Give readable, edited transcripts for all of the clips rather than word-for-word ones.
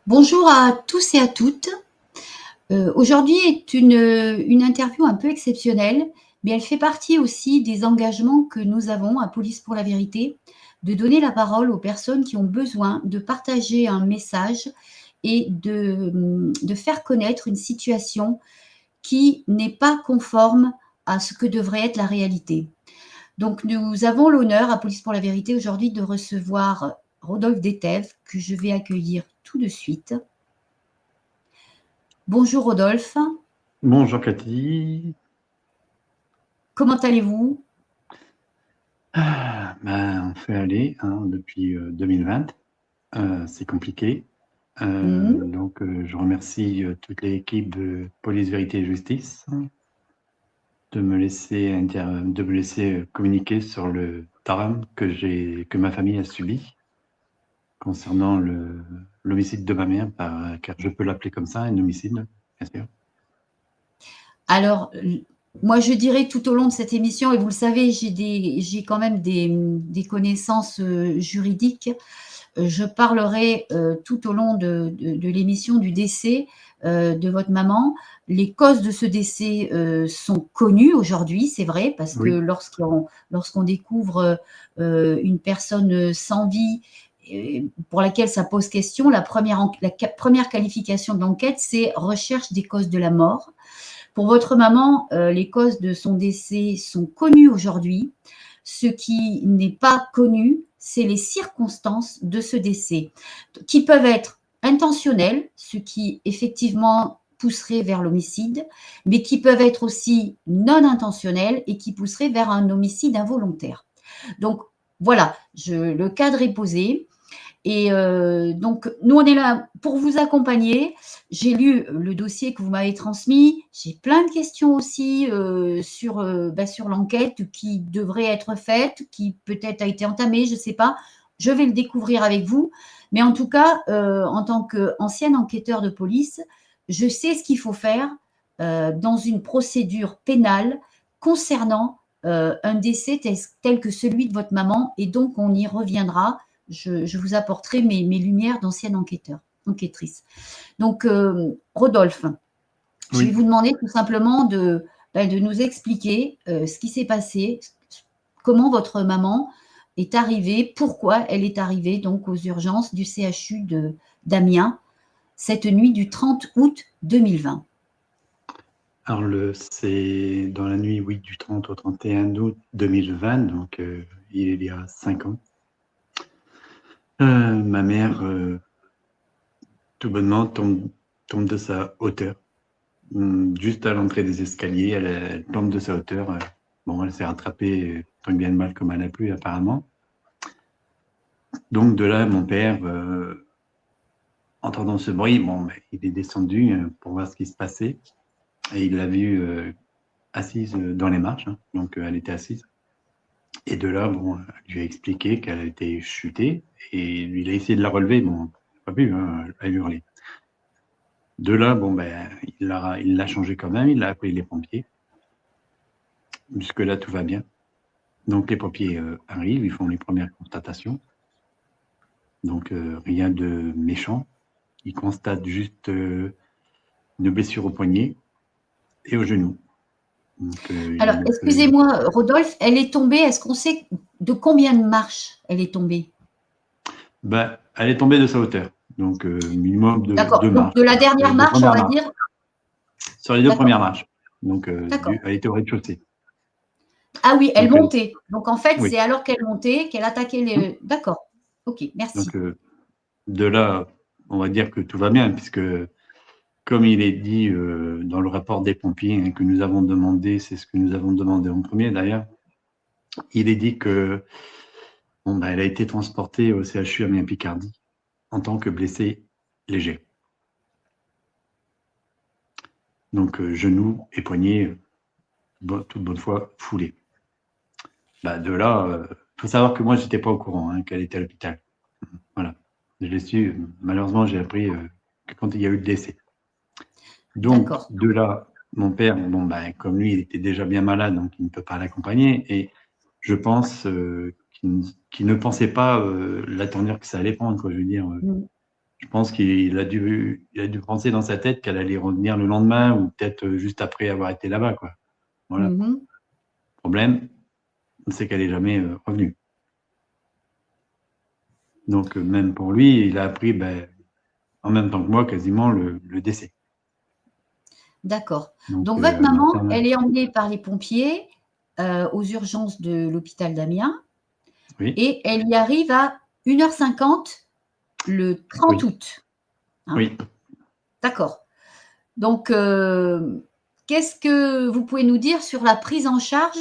Bonjour à tous et à toutes. Aujourd'hui est une interview un peu exceptionnelle, mais elle fait partie aussi des engagements que nous avons à Police pour la vérité, de donner la parole aux personnes qui ont besoin de partager un message et de faire connaître une situation qui n'est pas conforme à ce que devrait être la réalité. Donc nous avons l'honneur à Police pour la vérité aujourd'hui de recevoir Rodolphe Detève, que je vais accueillir tout de suite. Bonjour Rodolphe, Bonjour Cathy. comment allez-vous? On fait aller depuis 2020. C'est compliqué. Mmh. Je remercie toute l'équipe de Police Vérité et Justice de me laisser communiquer sur le drame que ma famille a subi concernant l'homicide de ma mère, car je peux l'appeler comme ça, un homicide, bien sûr. Alors, moi je dirais tout au long de cette émission, et vous le savez, j'ai quand même des connaissances juridiques. Je parlerai tout au long de l'émission du décès de votre maman. Les causes de ce décès sont connues aujourd'hui, c'est vrai, parce que Oui, lorsqu'on découvre une personne sans vie pour laquelle ça pose question, la première qualification de l'enquête, c'est recherche des causes de la mort. Pour votre maman, les causes de son décès sont connues aujourd'hui. Ce qui n'est pas connu, c'est les circonstances de ce décès, qui peuvent être intentionnelles, ce qui effectivement pousserait vers l'homicide, mais qui peuvent être aussi non intentionnelles et qui pousseraient vers un homicide involontaire. Donc voilà, le cadre est posé. Et donc, nous, on est là pour vous accompagner. J'ai lu le dossier que vous m'avez transmis. J'ai plein de questions aussi sur l'enquête qui devrait être faite, qui peut-être a été entamée, je ne sais pas. Je vais le découvrir avec vous. Mais en tout cas, en tant qu'ancien enquêteur de police, je sais ce qu'il faut faire dans une procédure pénale concernant un décès tel que celui de votre maman. Et donc, on y reviendra. Je vous apporterai mes lumières d'ancienne enquêtrice. Donc, Rodolphe, je vais oui. vous demander tout simplement de nous expliquer ce qui s'est passé, comment votre maman est arrivée, pourquoi elle est arrivée donc aux urgences du CHU d'Amiens cette nuit du 30 août 2020. Alors, c'est dans la nuit, oui, du 30 au 31 août 2020, donc il y a 5 ans. Ma mère, tout bonnement, tombe de sa hauteur. Juste à l'entrée des escaliers, elle tombe de sa hauteur. Bon, elle s'est rattrapée tant bien de mal comme elle a pu, apparemment. Donc, de là, mon père, entendant ce bruit, il est descendu pour voir ce qui se passait. Et il l'a vue assise dans les marches, donc elle était assise. Et de là, elle lui a expliqué qu'elle était chutée et lui, il a essayé de la relever. Bon, il n'a pas pu, elle hurlait. De là, il l'a changé quand même, il a appelé les pompiers. Jusque-là, tout va bien. Donc, les pompiers arrivent, ils font les premières constatations. Donc, rien de méchant. Ils constatent juste une blessure au poignet et au genou. Donc, Alors, excusez-moi, Rodolphe, elle est tombée, est-ce qu'on sait de combien de marches elle est tombée? Elle est tombée de sa hauteur. Donc, minimum de D'accord, 2 donc marches. de la dernière De marche, on première va marche. dire. Sur les 2 D'accord, premières marches. Donc, d'accord. elle était au rez-de-chaussée. Ah oui, elle Donc, montait. Donc en fait, oui. c'est alors qu'elle montait qu'elle attaquait les. D'accord. Ok, Donc, merci. de là, on va dire que tout va bien, puisque, comme il est dit dans le rapport des pompiers que nous avons demandé, c'est ce que nous avons demandé en premier d'ailleurs, il est dit que elle a été transportée au CHU Amiens-Picardie en tant que blessée léger. Donc, genoux et poignets, toute bonne foi, foulés. De là, il faut savoir que moi, je n'étais pas au courant qu'elle était à l'hôpital. Voilà. Je l'ai su, malheureusement, j'ai appris que quand il y a eu le décès. Donc, D'accord. de là, mon père, comme lui, il était déjà bien malade, donc il ne peut pas l'accompagner. Et je pense qu'il ne pensait pas la tournure que ça allait prendre, quoi. Je veux dire, Mm. Je pense qu'il a dû penser dans sa tête qu'elle allait revenir le lendemain ou peut-être juste après avoir été là-bas, quoi. Voilà. Mhm. Le problème, c'est qu'elle n'est jamais revenue. Donc, même pour lui, il a appris, en même temps que moi, quasiment le décès. D'accord. Donc, Donc, votre ma maman, sœur elle est emmenée par les pompiers aux urgences de l'hôpital d'Amiens oui, et elle y arrive à 1h50 le 30 oui, août. Hein. oui. D'accord. Donc, qu'est-ce que vous pouvez nous dire sur la prise en charge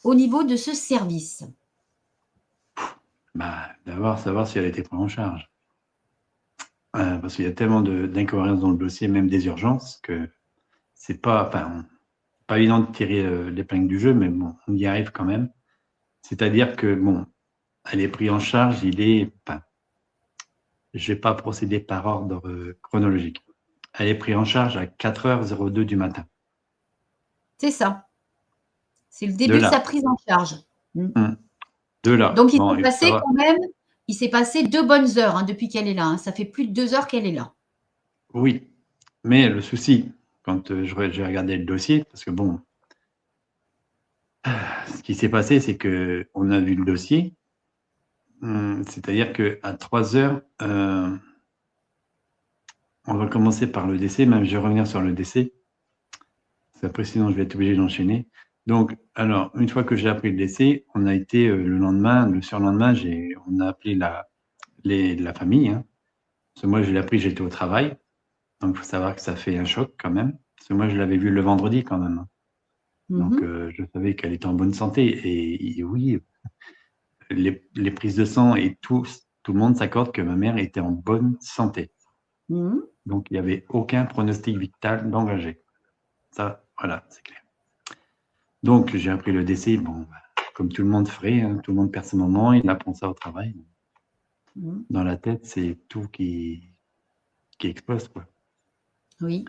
au niveau de ce service? D'abord, savoir si elle a été prise en charge. Parce qu'il y a tellement d'incohérences dans le dossier, même des urgences, que c'est pas évident de tirer l'épingle du jeu, mais bon, on y arrive quand même. C'est-à-dire que, bon, elle est prise en charge, je ne vais pas procéder par ordre chronologique. Elle est prise en charge à 4h02 du matin. C'est ça. C'est le De début de sa là. prise en charge. De là. Donc, Bon, il s'est passé 2 bonnes heures hein, depuis qu'elle est là. Hein. Ça fait plus de 2 heures qu'elle est là. oui, mais le souci, quand j'ai regardé le dossier, parce que bon, ce qui s'est passé, c'est qu'on a vu le dossier, c'est-à-dire qu'à 3 heures, on va commencer par le décès, même je vais revenir sur le décès, après sinon je vais être obligé d'enchaîner. Donc, alors, une fois que j'ai appris le décès, on a été le lendemain, le surlendemain, on a appelé la famille, hein, parce que moi je l'ai appris, j'étais au travail, donc il faut savoir que ça fait un choc quand même, parce que moi je l'avais vu le vendredi quand même. Donc, je savais qu'elle était en bonne santé. Et oui, les prises de sang et tout le monde s'accorde que ma mère était en bonne santé. Donc, il n'y avait aucun pronostic vital d'engager. Ça, voilà, c'est clair. Donc, j'ai appris le décès. Bon, comme tout le monde ferait, hein, tout le monde perd ses moments, il apprend ça au travail. Dans la tête, c'est tout qui explose, quoi. Oui.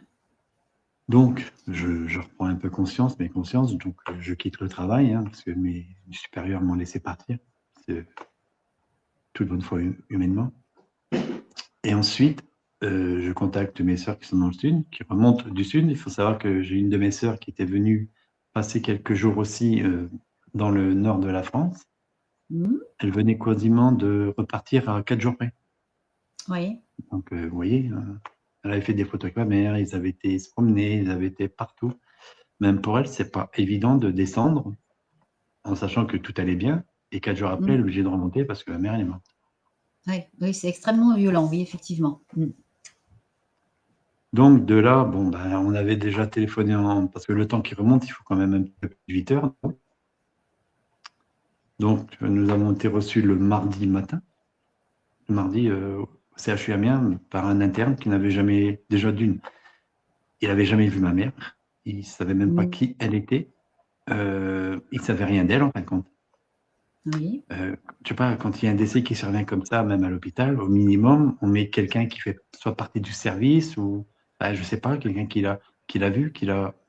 Donc, je reprends un peu mes consciences. Donc, je quitte le travail, hein, parce que mes supérieurs m'ont laissé partir. C'est toute bonne foi humainement. Et ensuite, je contacte mes sœurs qui sont dans le sud, qui remontent du sud. Il faut savoir que j'ai une de mes sœurs qui était venue passer quelques jours aussi dans le nord de la France. Elle venait quasiment de repartir à 4 jours près. Oui. Donc, vous voyez, elle avait fait des photos avec ma mère, ils avaient été se promener, ils avaient été partout. Même pour elle, c'est pas évident de descendre en sachant que tout allait bien. Et 4 jours après, elle est obligée de remonter parce que ma mère, elle est morte. Oui, c'est extrêmement violent, oui, effectivement. Donc, de là, bon, on avait déjà téléphoné parce que le temps qui remonte, il faut quand même un peu plus de 8 heures. Donc, nous avons été reçus le mardi matin, le mardi au CHU Amiens, par un interne qui n'avait jamais, déjà d'une, il n'avait jamais vu ma mère, il ne savait même pas qui elle était, il ne savait rien d'elle en fin de compte. Oui. Je sais pas, quand il y a un décès qui survient comme ça, même à l'hôpital, au minimum, on met quelqu'un qui fait soit partie du service ou, je ne sais pas, quelqu'un qui l'a vu,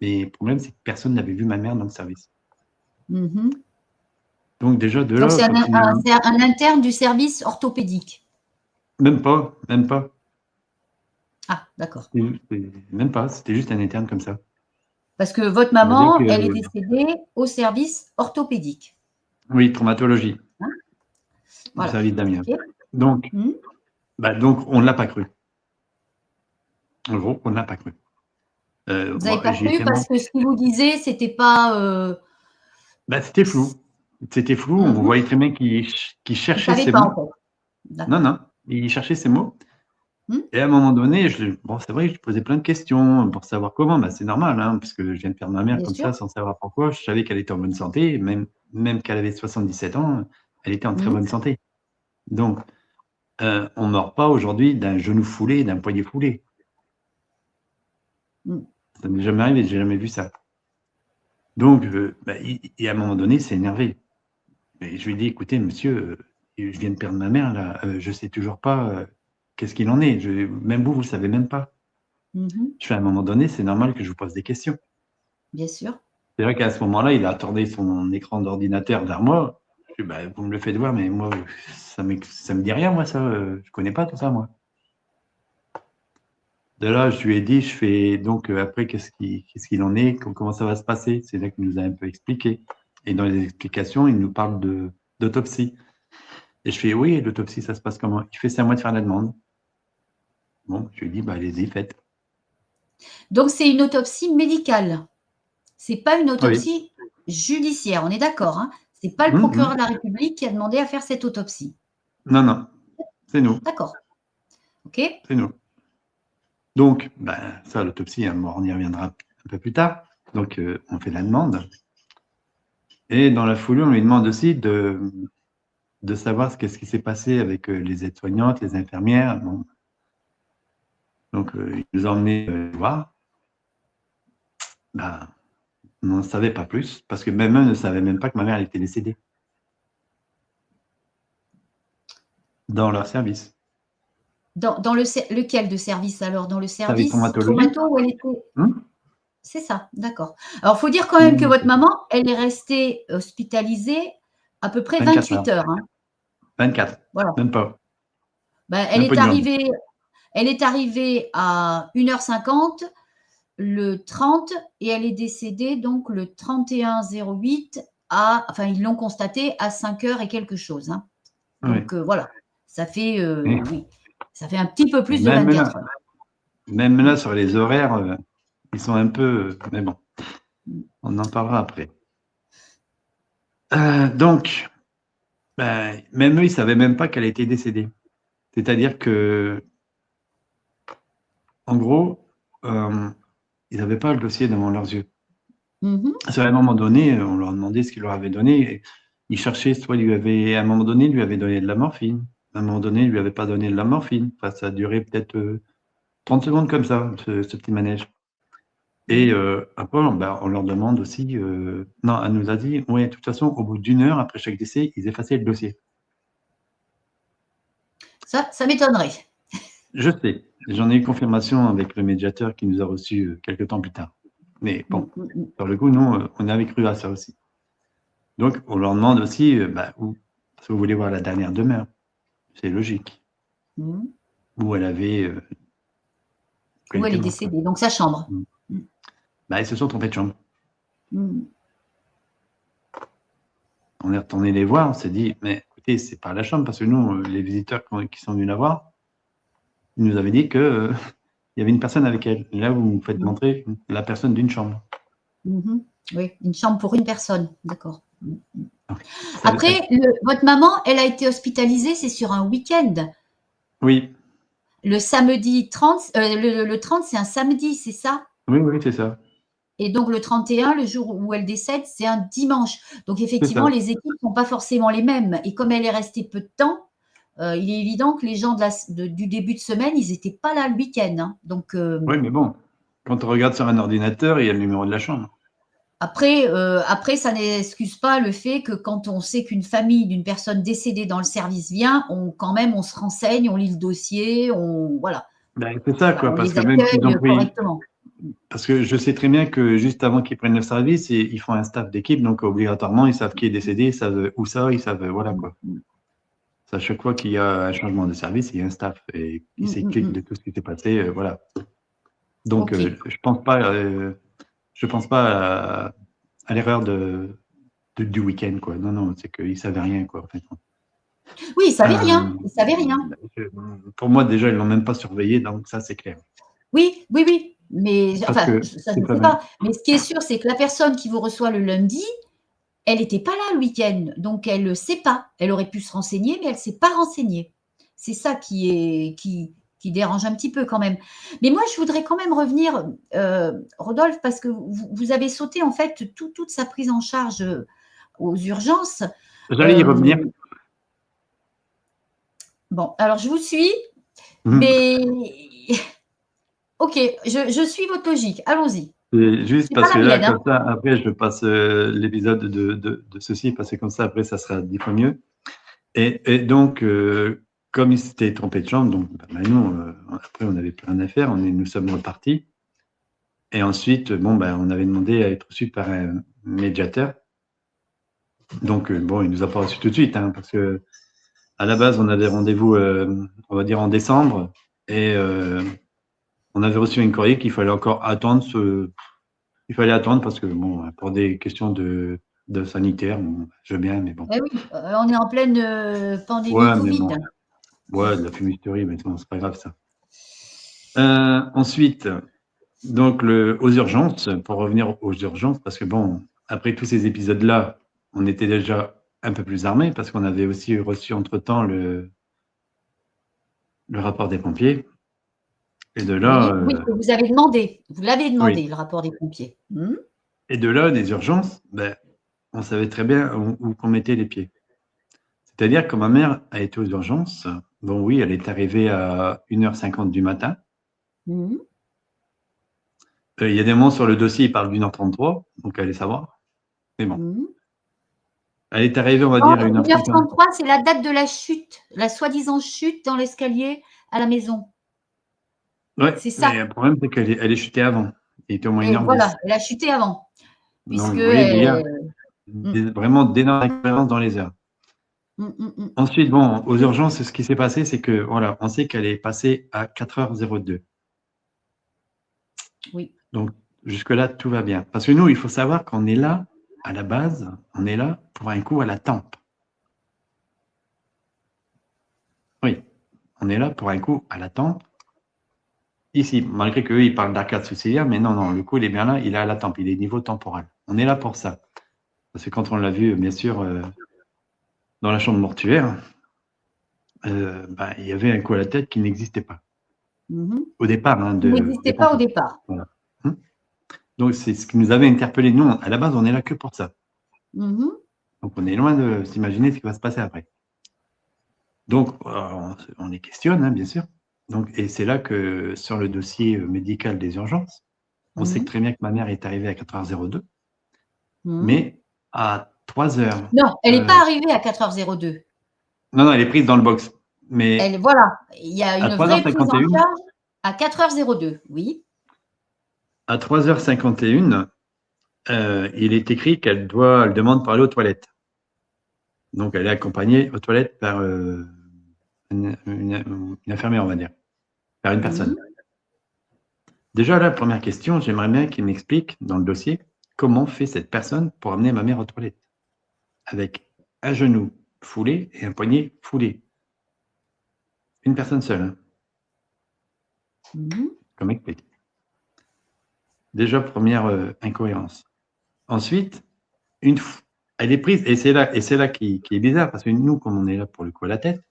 Mais le problème, c'est que personne n'avait vu ma mère dans le service. Donc déjà, de Donc, là, c'est un interne du service orthopédique. Même pas. Ah, d'accord. Même pas, c'était juste un interne comme ça. Parce que votre maman, elle est décédée au service orthopédique. Oui, traumatologie. Hein Voilà. Du service d'Amiens. Okay. Donc, on ne l'a pas cru. En gros, on ne l'a pas cru. Vous n'avez pas cru parce que ce qu'il vous disait, c'était pas… c'était flou. C'était flou. On voyait très bien qu'il cherchait ses mots. Non, il cherchait ses mots. Et à un moment donné, c'est vrai, je posais plein de questions pour savoir comment. C'est normal, hein, parce que je viens de perdre ma mère comme ça, sans savoir pourquoi. Je savais qu'elle était en bonne santé, même qu'elle avait 77 ans, elle était en très bonne santé. Donc, on ne meurt pas aujourd'hui d'un genou foulé, d'un poignet foulé. Ça ne m'est jamais arrivé, je n'ai jamais vu ça. Donc, et à un moment donné, il s'est énervé. Et je lui ai dit, écoutez, monsieur, je viens de perdre ma mère, là, je ne sais toujours pas qu'est-ce qu'il en est. Même vous ne le savez même pas. Je fais, à un moment donné, c'est normal que je vous pose des questions. Bien sûr. C'est vrai qu'à ce moment-là, il a attardé son écran d'ordinateur vers moi. Je dis, vous me le faites voir, mais moi, ça me dit rien, moi, ça. Je ne connais pas tout ça, moi. de là, je lui ai dit, je fais donc après, qu'est-ce qu'il en est, comment ça va se passer? C'est là qu'il nous a un peu expliqué. Et dans les explications, il nous parle d'autopsie. Et je fais, oui, l'autopsie, ça se passe comment? Il fait, c'est à moi de faire la demande. Bon, je lui ai dit, bah, allez-y, faites. Donc, c'est une autopsie médicale. C'est pas une Oui. autopsie judiciaire, on est d'accord, hein? C'est pas le procureur de la République qui a demandé à faire cette autopsie. Non, non, c'est nous. D'accord. OK. C'est nous. Donc, ben, ça, l'autopsie, hein, on y reviendra un peu plus tard. Donc, on fait la demande. Et dans la foulée, on lui demande aussi de savoir qu'est-ce qui s'est passé avec les aides-soignantes, les infirmières. Bon. Donc, il nous a emmenés voir. Ben, on n'en savait pas plus, parce que même eux ne savaient même pas que ma mère était décédée. Dans leur service. Dans lequel de service alors? Dans le Service service traumatologie. traumato où elle était? Hum. C'est ça, d'accord. Alors, il faut dire quand même que votre maman, elle est restée hospitalisée à peu près 28 heures. Hein. 24, voilà. même pas. Ben, elle est arrivée à 1h50 le 30 et elle est décédée donc le 31/08 enfin ils l'ont constaté à 5h et quelque chose. Hein. Donc Oui. voilà, ça fait, oui, ça fait un petit peu plus de Même 24 heures. Même là, sur les horaires, ils sont un peu... Mais bon, on en parlera après. Donc, ben, même eux, ils ne savaient même pas qu'elle était décédée. C'est-à-dire que, en gros, ils n'avaient pas le dossier devant leurs yeux. À un moment donné, on leur a demandé ce qu'il leur avait donné. Et ils cherchaient, soit à un moment donné, il lui avait donné de la morphine. À un moment donné, il ne lui avait pas donné de la morphine. Enfin, ça a duré peut-être 30 secondes comme ça, ce petit manège. Et après, on leur demande aussi... non, elle nous a dit, oui, de toute façon, au bout d'1 heure, après chaque décès, ils effaçaient le dossier. Ça m'étonnerait. Je sais. J'en ai eu confirmation avec le médiateur qui nous a reçus quelques temps plus tard. Mais bon, sur le coup, nous, on avait cru à ça aussi. Donc, on leur demande aussi, si vous voulez voir la dernière demeure, c'est logique. Où elle avait... où elle est décédée, donc sa chambre. Ils se sont trompés de chambre. On est retourné les voir, on s'est dit, mais écoutez, c'est pas la chambre, parce que nous, les visiteurs qui sont venus la voir, ils nous avaient dit qu'il y avait une personne avec elle. Et là, vous me faites montrer la personne d'une chambre. Oui, une chambre pour une personne, d'accord. Après, votre maman, elle a été hospitalisée, c'est sur un week-end. Oui. Le samedi 30, le 30, c'est un samedi, c'est ça? Oui, oui, c'est ça. Et donc, le 31, le jour où elle décède, c'est un dimanche. Donc, effectivement, les équipes ne sont pas forcément les mêmes. Et comme elle est restée peu de temps, il est évident que les gens du début de semaine, ils n'étaient pas là le week-end. Hein. Donc, oui, mais bon, quand on regarde sur un ordinateur, il y a le numéro de la chambre. Après, ça n'excuse pas le fait que quand on sait qu'une famille d'une personne décédée dans le service vient, quand même, on se renseigne, on lit le dossier, voilà. C'est ça, quoi, parce que même s'ils ont pris... correctement. Parce que je sais très bien que juste avant qu'ils prennent le service, ils font un staff d'équipe, donc obligatoirement, ils savent qui est décédé, ils savent où ça, ils savent, voilà quoi. À chaque fois qu'il y a un changement de service, il y a un staff et qui s'éclipse de tout ce qui s'est passé, voilà. Donc, je pense pas à l'erreur du week-end, quoi. Non, non, c'est qu'ils savaient rien, quoi, en fait. Oui, ils savaient rien. Ils savaient rien. Pour moi, déjà, ils l'ont même pas surveillé, donc ça, c'est clair. Oui, oui, oui. Mais enfin, ça, je ne sais pas. Mais ce qui est sûr, c'est que la personne qui vous reçoit le lundi, elle n'était pas là le week-end, donc elle ne sait pas. Elle aurait pu se renseigner, mais elle ne s'est pas renseignée. C'est ça qui dérange un petit peu quand même. Mais moi, je voudrais quand même revenir, Rodolphe, parce que vous avez sauté en fait toute sa prise en charge aux urgences. J'allais y revenir. Bon, alors je vous suis, mais ok, je suis votre logique. Allons-y. Juste parce que là, comme ça, après, je passe l'épisode de ceci, parce que comme ça, après, ça sera 10 fois mieux. Et donc, comme il s'était trompé de chambre, donc nous, après, on n'avait plus rien à faire, nous sommes repartis. Et ensuite, on avait demandé à être reçu par un médiateur. Donc, il ne nous a pas reçu tout de suite, hein, parce que à la base, on avait rendez-vous, on va dire, en décembre. Et on avait reçu un courrier qu'il fallait encore attendre il fallait attendre parce que, bon, pour des questions de sanitaire, bon, je veux bien, mais bon. Eh oui, on est en pleine pandémie Ouais, mais Covid. bon. Ouais, de la fumisterie, mais bon, c'est pas grave, ça. Ensuite, donc, aux urgences, pour revenir aux urgences, parce que bon, après tous ces épisodes-là, on était déjà un peu plus armés, parce qu'on avait aussi reçu entre-temps le rapport des pompiers. Et de là, Oui, que vous avez demandé. Vous l'avez demandé, oui. le rapport des pompiers. Et de là, des urgences, ben, on savait très bien où qu'on mettait les pieds. C'est-à-dire que ma mère a été aux urgences. Bon, oui, elle est arrivée à 1h50 du matin. Mhm. Il y a des moments sur le dossier, il parle d'1h33, donc allez savoir. Mais bon. Mhm. Elle est arrivée, on va Oh, dire, à 1h50. 1h33, c'est la date de la chute, la soi-disant chute dans l'escalier à la maison. Ouais, C'est ça. mais le problème, c'est qu'elle est chutée avant. Il était au moins Et 1h10. voilà, elle a chuté avant. Donc, Puisque. vous voyez, il y a vraiment d'énormes expériences dans les heures. Ensuite, bon, aux urgences, ce qui s'est passé, c'est que, voilà, on sait qu'elle est passée à 4h02. Oui. Donc, jusque-là, tout va bien. Parce que nous, il faut savoir qu'on est là, à la base, on est là pour un coup à la tempe. Oui, on est là pour un coup à la tempe. Ici, malgré qu'eux, ils parlent d'arcade sourcilière, mais non, le coup, il est bien là, il est à la tempe, il est niveau temporal. On est là pour ça. Parce que quand on l'a vu, bien sûr, dans la chambre mortuaire, il y avait un coup à la tête qui n'existait pas. Au départ. Il n'existait pas au départ. Voilà. Donc, c'est ce qui nous avait interpellé. Nous, à la base, on est là que pour ça. Donc, on est loin de s'imaginer ce qui va se passer après. Donc, on les questionne, hein, bien sûr. Donc, et c'est là que, sur le dossier médical des urgences, on sait très bien que ma mère est arrivée à 4h02, mais à 3h. Non, elle n'est pas arrivée à 4h02. Non, elle est prise dans le box. Mais voilà, il y a à une vraie prise en 3h51, charge à 4h02, oui. À 3h51, il est écrit qu'elle demande par aller aux toilettes. Donc, elle est accompagnée aux toilettes par une infirmière, on va dire, par une personne. Déjà, la première question, j'aimerais bien qu'il m'explique dans le dossier comment fait cette personne pour amener ma mère aux toilettes avec un genou foulé et un poignet foulé. Une personne seule. Comment explique? Déjà, première incohérence. Ensuite, elle est prise, et c'est là qui est bizarre, parce que nous, comme on est là pour le coup à la tête,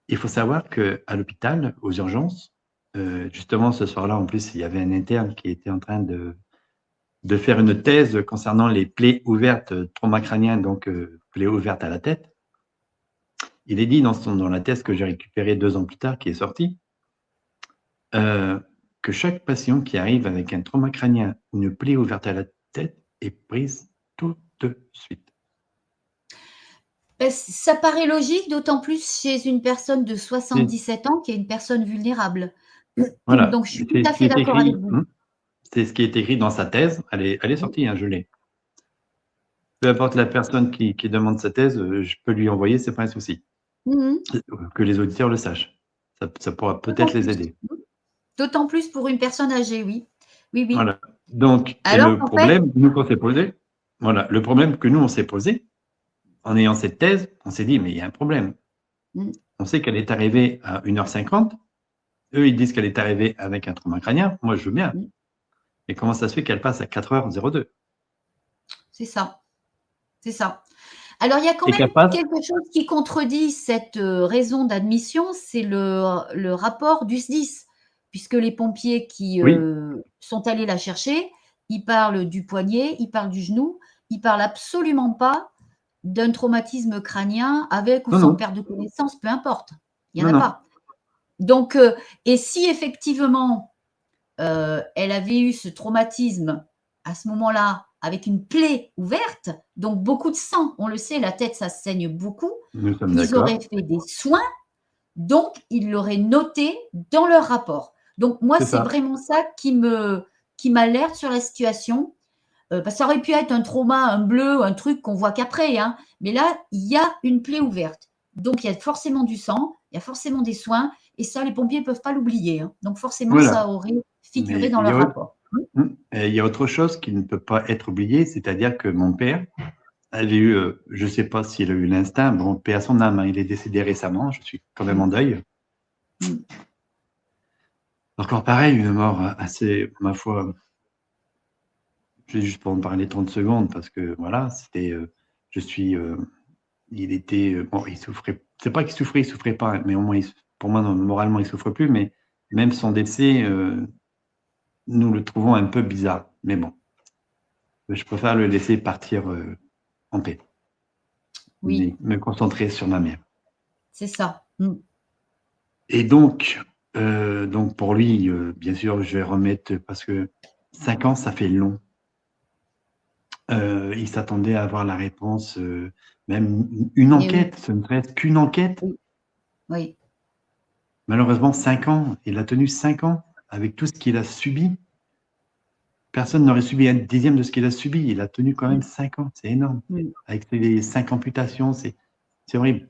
il faut savoir qu'à l'hôpital, aux urgences, justement ce soir-là, en plus, il y avait un interne qui était en train de faire une thèse concernant les plaies ouvertes trauma crânien, donc plaies ouvertes à la tête. Il est dit dans la thèse que j'ai récupérée 2 ans plus tard, qui est sortie, que chaque patient qui arrive avec un trauma crânien ou une plaie ouverte à la tête est prise tout de suite. Ça paraît logique, d'autant plus chez une personne de 77 ans qui est une personne vulnérable. Voilà. Donc, je suis tout à fait d'accord avec vous. C'est ce qui est écrit dans sa thèse. Elle est sortie, hein, je l'ai. Peu importe la personne qui demande sa thèse, je peux lui envoyer, c'est pas un souci. Que les auditeurs le sachent. Ça pourra peut-être les aider. D'autant plus pour une personne âgée, oui. Oui, oui. Voilà. Donc, et le problème, nous, qu'on s'est posé, voilà, le problème que nous, on s'est posé, en ayant cette thèse, on s'est dit, mais il y a un problème. On sait qu'elle est arrivée à 1h50. Eux, ils disent qu'elle est arrivée avec un trauma crânien. Moi, je veux bien. Mais comment ça se fait qu'elle passe à 4h02? C'est ça. C'est ça. Alors, il y a quand même quelque chose qui contredit cette raison d'admission, c'est le rapport du SDIS, puisque les pompiers qui sont allés la chercher, ils parlent du poignet, ils parlent du genou, ils ne parlent absolument pas d'un traumatisme crânien avec ou sans perte de connaissance, peu importe. Il n'y en a pas. Donc, et si effectivement, elle avait eu ce traumatisme à ce moment-là, avec une plaie ouverte, donc beaucoup de sang, on le sait, la tête, ça saigne beaucoup. Ils auraient fait des soins, donc ils l'auraient noté dans leur rapport. Donc moi, c'est vraiment ça qui m'alerte sur la situation. Parce que ça aurait pu être un trauma, un bleu, un truc qu'on voit qu'après, hein. Mais là, il y a une plaie ouverte. Donc il y a forcément du sang, il y a forcément des soins, et ça, les pompiers ne peuvent pas l'oublier. Hein. Donc, forcément, Voilà. ça aurait figuré Mais dans leur rapport. il y a autre chose qui ne peut pas être oublié, c'est-à-dire que mon père avait eu, je ne sais pas s'il a eu l'instinct, bon, paix à son âme, hein, il est décédé récemment, je suis quand même en deuil. Encore pareil, une mort assez, ma foi, je vais juste pour en parler 30 secondes, parce que voilà, c'était, il était, bon, il souffrait, c'est pas qu'il souffrait, il souffrait pas, mais au moins, pour moi, non, moralement, il souffre plus, mais même son décès, nous le trouvons un peu bizarre, mais bon, je préfère le laisser partir en paix. Oui. Me concentrer sur ma mère. C'est ça. Et donc pour lui, bien sûr, je vais remettre, parce que 5 ans, ça fait long. Il s'attendait à avoir la réponse, même une enquête, ce ne serait qu'une enquête. Oui. Malheureusement, 5 ans, il a tenu 5 ans avec tout ce qu'il a subi. Personne n'aurait subi un dixième de ce qu'il a subi. Il a tenu quand même 5 ans, c'est énorme. Avec les 5 amputations, c'est horrible.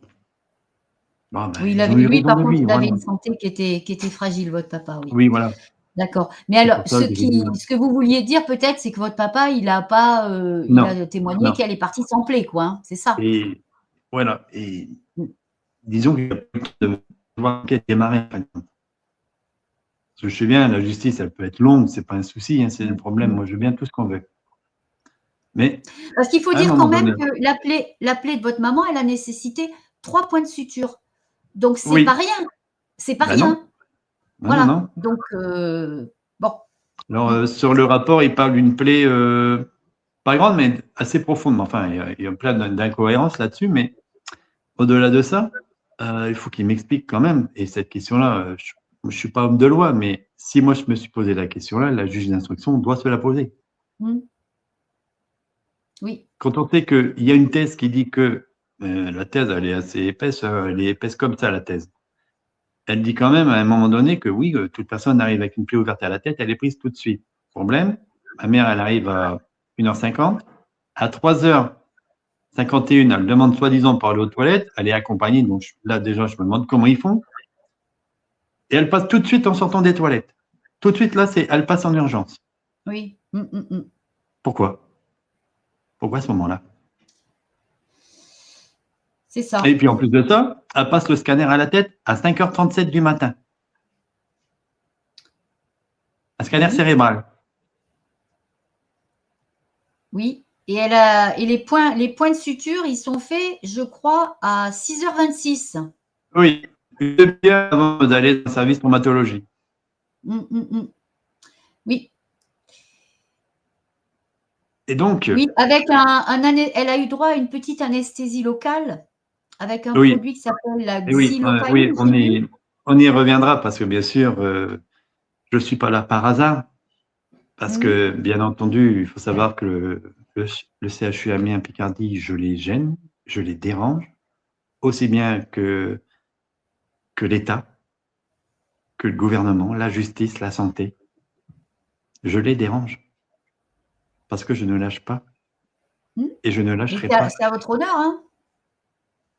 Bon, ben, oui, lui, par contre, il avait une santé qui était fragile, votre papa, oui. Oui, voilà. D'accord. Mais alors, ce que vous vouliez dire peut-être, c'est que votre papa, il a pas, il a témoigné qu'elle est partie sans plaie, quoi. Hein, c'est ça. Et voilà. Et disons qu'il y a plus de l'enquête démarrer. Parce que je sais bien, la justice, elle peut être longue, c'est pas un souci, hein, c'est le problème. Moi, je veux bien tout ce qu'on veut. Mais parce qu'il faut dire quand même que la plaie de votre maman, elle a nécessité 3 points de suture. Donc, c'est pas rien. C'est pas rien. Non. Voilà. Non. Donc, bon. Alors, sur le rapport, il parle d'une plaie pas grande, mais assez profonde. Enfin, il y a plein d'incohérences là-dessus, mais au-delà de ça, il faut qu'il m'explique quand même. Et cette question-là, je ne suis pas homme de loi, mais si moi je me suis posé la question-là, la juge d'instruction doit se la poser. Oui. Quand on sait qu'il y a une thèse qui dit que la thèse, elle est assez épaisse, elle est épaisse comme ça, la thèse. Elle dit quand même à un moment donné que oui, toute personne arrive avec une plaie ouverte à la tête, elle est prise tout de suite. Problème, ma mère, elle arrive à 1h50. À 3h51, elle demande soi-disant pour aller aux toilettes. Elle est accompagnée, donc là déjà, je me demande comment ils font. Et elle passe tout de suite en sortant des toilettes. Tout de suite, là, elle passe en urgence. Oui. Pourquoi? Pourquoi à ce moment-là? C'est ça. Et puis en plus de ça, elle passe le scanner à la tête à 5h37 du matin. Un scanner cérébral. Oui. Et les points de suture, ils sont faits, je crois, à 6h26. Oui, une demi-heure avant d'aller dans le service traumatologie. Oui. Et donc. Oui, avec elle a eu droit à une petite anesthésie locale avec un produit qui s'appelle la xylocaïne. Oui, on y reviendra parce que bien sûr, je ne suis pas là par hasard. Parce que, bien entendu, il faut savoir que le CHU Amiens-Picardie, je les gêne, je les dérange, aussi bien que l'État, que le gouvernement, la justice, la santé. Je les dérange. Parce que je ne lâche pas. Et je ne lâcherai pas. C'est à votre honneur, hein.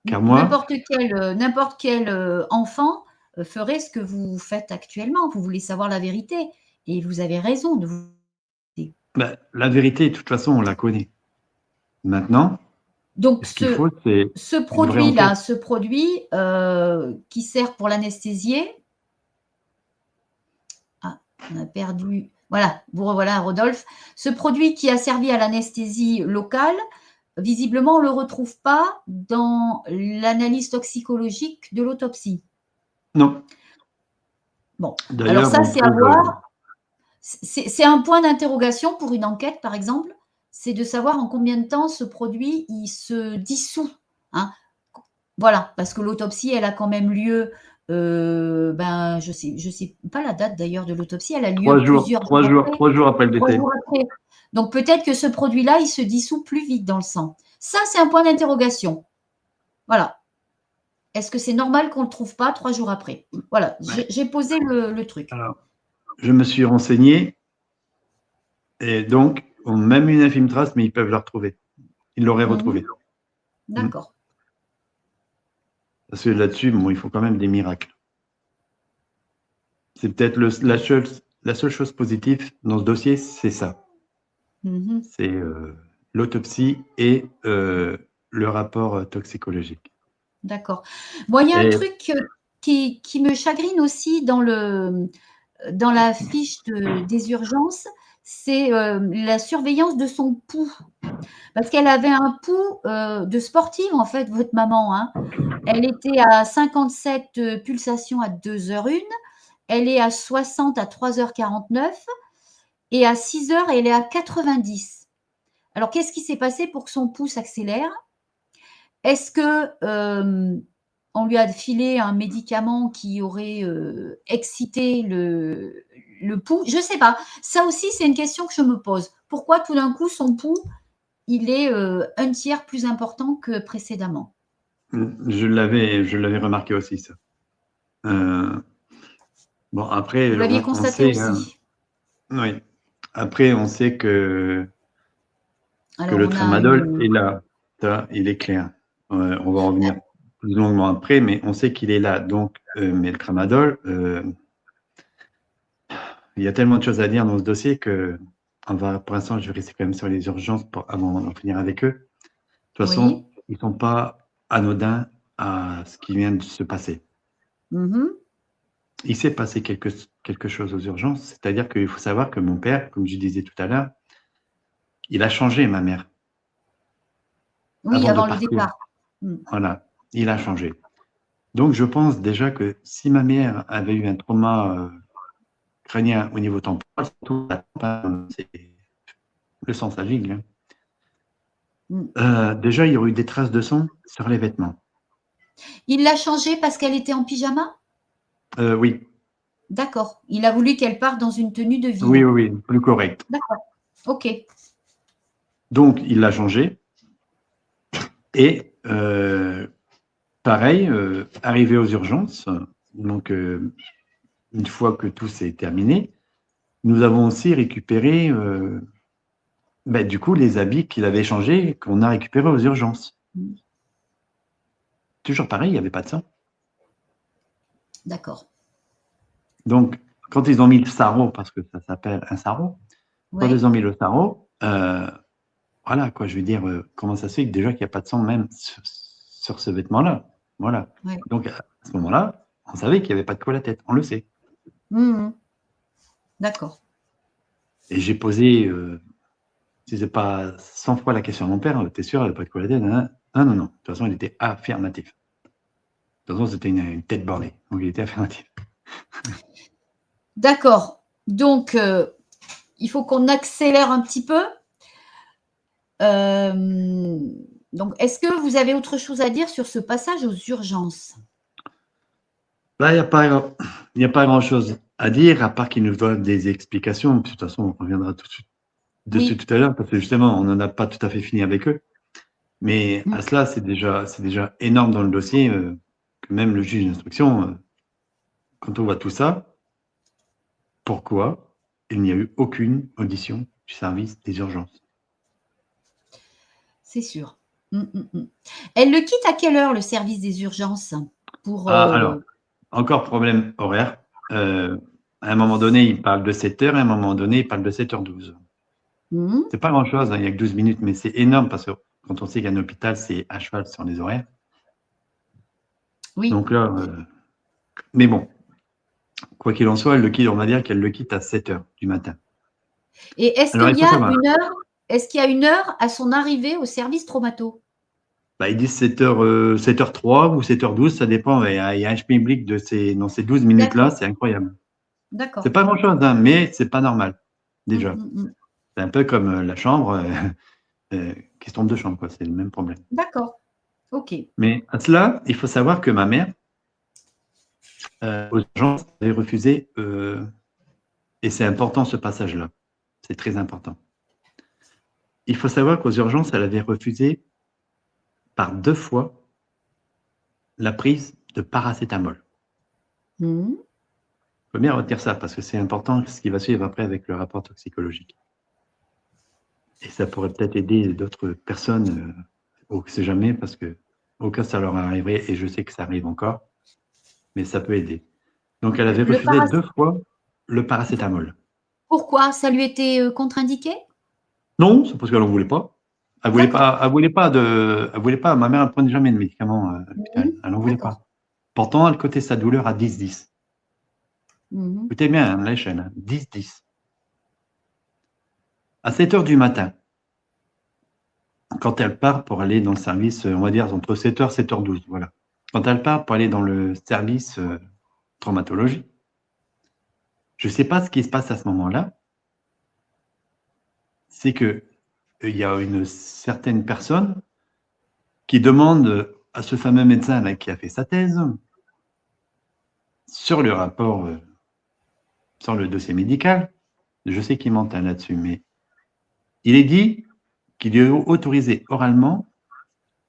Car moi, n'importe quel enfant ferait ce que vous faites actuellement. Vous voulez savoir la vérité. Et vous avez raison de vous. La vérité, de toute façon, on la connaît. Maintenant, donc, ce qu'il faut, c'est ce produit-là, qui sert pour l'anesthésier. Ah, on a perdu. Voilà, vous revoilà, Rodolphe. Ce produit qui a servi à l'anesthésie locale, visiblement, on ne le retrouve pas dans l'analyse toxicologique de l'autopsie. Non. Bon, alors ça, c'est à voir. C'est un point d'interrogation pour une enquête, par exemple, c'est de savoir en combien de temps ce produit il se dissout. Hein. Voilà, parce que l'autopsie, elle a quand même lieu, je sais pas la date d'ailleurs de l'autopsie, elle a lieu 3 jours après le décès. 3 jours après. Donc peut-être que ce produit-là, il se dissout plus vite dans le sang. Ça, c'est un point d'interrogation. Voilà. Est-ce que c'est normal qu'on ne le trouve pas 3 jours après? Voilà, j'ai posé le truc. Alors, je me suis renseigné et donc, même une infime trace, mais ils peuvent la retrouver. Ils l'auraient retrouvée. D'accord. Parce que là-dessus, bon, il faut quand même des miracles. c'est peut-être la seule chose positive dans ce dossier, c'est ça. C'est l'autopsie et le rapport toxicologique. D'accord. Moi, il y a un truc qui me chagrine aussi dans la fiche des urgences, c'est la surveillance de son pouls. Parce qu'elle avait un pouls de sportive, en fait, votre maman, hein. Elle était à 57 pulsations à 2h01, elle est à 60 à 3h49 et à 6h, elle est à 90. Alors, qu'est-ce qui s'est passé pour que son pouls s'accélère? Est-ce que on lui a filé un médicament qui aurait excité le pouls? Je ne sais pas. Ça aussi, c'est une question que je me pose. Pourquoi tout d'un coup, son pouls, il est un tiers plus important que précédemment? Je l'avais remarqué aussi, ça. Bon, après, Vous l'aviez on constaté sait, aussi? oui. Après, on sait que Alors, le on a tramadol est là. Ça, il est clair. On va revenir plus longuement après, mais on sait qu'il est là. Donc, mais le tramadol, il y a tellement de choses à dire dans ce dossier que pour l'instant, je vais rester quand même sur les urgences avant d'en finir avec eux. De toute façon, oui. ils ne sont pas anodins à ce qui vient de se passer. Il s'est passé quelque chose aux urgences, c'est-à-dire qu'il faut savoir que mon père, comme je disais tout à l'heure, il a changé ma mère. Oui, Avant de avant le partir. départ. Voilà, il a changé. Donc, je pense déjà que si ma mère avait eu un trauma crânien au niveau temporal, surtout c'est le sang, ça gicle. Déjà, il y aurait eu des traces de sang sur les vêtements. Il l'a changé parce qu'elle était en pyjama? Oui. D'accord. Il a voulu qu'elle parte dans une tenue de Oui, ville. oui, oui, plus correct. D'accord. OK. Donc, il l'a changé. Et pareil, arrivé aux urgences, donc une fois que tout s'est terminé, nous avons aussi récupéré du coup les habits qu'il avait changés, qu'on a récupérés aux urgences. Toujours pareil, il n'y avait pas de sang. D'accord. Donc, quand ils ont mis le sarrau, parce que ça s'appelle un sarrau, quand ils Oui. ont mis le sarrau, voilà, quoi, je veux dire, comment ça se fait que déjà qu'il n'y a pas de sang même sur ce vêtement-là. Voilà. Ouais. Donc, à ce moment-là, on savait qu'il n'y avait pas de quoi à la tête, on le sait. D'accord. Et j'ai posé, si ce n'est pas 100 fois la question à mon père, t'es sûr, elle n'a pas de quoi à la tête? Non, non, non. De toute façon, il était affirmatif. De toute façon, c'était une tête bornée. Donc, il était affirmatif. D'accord. Donc, il faut qu'on accélère un petit peu. Donc, est-ce que vous avez autre chose à dire sur ce passage aux urgences? Là, il n'y a pas grand-chose à dire, à part qu'ils nous donnent des explications. De toute façon, on reviendra dessus tout à l'heure, parce que justement, on n'en a pas tout à fait fini avec eux. Mais à cela, c'est déjà énorme dans le dossier, que même le juge d'instruction, quand on voit tout ça, pourquoi il n'y a eu aucune audition du service des urgences? C'est sûr. Elle le quitte à quelle heure, le service des urgences pour, Alors, encore problème horaire. À un moment donné, il parle de 7h, à un moment donné, il parle de 7h12. C'est pas grand-chose, hein, il n'y a que 12 minutes, mais c'est énorme parce que quand on sait qu'un hôpital, c'est à cheval sur les horaires. Oui. Donc là, mais bon, quoi qu'il en soit, on va dire qu'elle le quitte à 7h du matin. Et est-ce Alors, qu'il il y faut a savoir, une heure, est-ce qu'il y a une heure à son arrivée au service traumato? ils disent 7h03 ou 7h12, ça dépend. Il y a un schmilblick dans ces 12 minutes-là, c'est incroyable. D'accord. C'est pas grand-chose, hein, mais c'est pas normal, déjà. C'est un peu comme la chambre qui se trompe de chambre, quoi. C'est le même problème. D'accord. OK. Mais à cela, il faut savoir que ma mère, aux urgences, avait refusé, et c'est important ce passage-là, c'est très important. Il faut savoir qu'aux urgences, elle avait refusé par 2 fois la prise de paracétamol. Il faut bien retenir ça parce que c'est important ce qui va suivre après avec le rapport toxicologique. Et ça pourrait peut-être aider d'autres personnes, on ne sait jamais, parce que au cas où ça leur arriverait, et je sais que ça arrive encore, mais ça peut aider. Donc, elle avait refusé 2 fois le paracétamol. Pourquoi? Ça lui était contre-indiqué? Non, c'est parce qu'elle n'en voulait pas. Elle voulait pas. Ma mère, elle prenait jamais de médicaments à l'hôpital. Elle n'en voulait pas. Pourtant, elle cotait sa douleur à 10-10. Écoutez bien, la chaîne, 10-10. À 7 heures du matin, quand elle part pour aller dans le service, on va dire entre 7h et 7h12, voilà. Quand elle part pour aller dans le service traumatologie, je ne sais pas ce qui se passe à ce moment-là, c'est que il y a une certaine personne qui demande à ce fameux médecin là, qui a fait sa thèse sur le rapport, sur le dossier médical. Je sais qu'il ment là-dessus, mais il est dit qu'il est autorisé oralement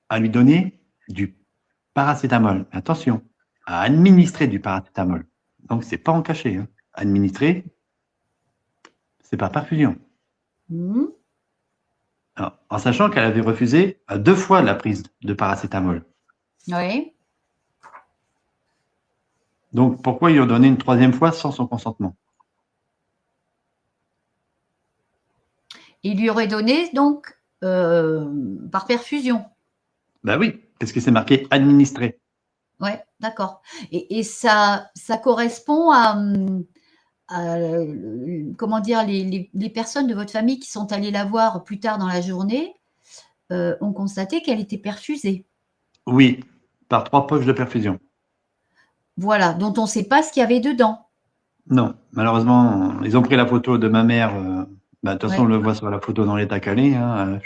à lui donner du paracétamol. Attention, à administrer du paracétamol. Donc, c'est pas en cachet. Hein. Administrer, c'est par perfusion. Alors, en sachant qu'elle avait refusé à 2 fois la prise de paracétamol. Oui. Donc, pourquoi ils lui ont donné une 3e fois sans son consentement? Il lui aurait donné, donc, par perfusion. Ben oui, parce que c'est marqué administré. Oui, d'accord. Et ça correspond à comment dire, les personnes de votre famille qui sont allées la voir plus tard dans la journée ont constaté qu'elle était perfusée. Oui, par 3 poches de perfusion. Voilà, dont on ne sait pas ce qu'il y avait dedans. Non, malheureusement, ils ont pris la photo de ma mère. De toute façon, on le voit sur la photo dans l'état calé. Hein,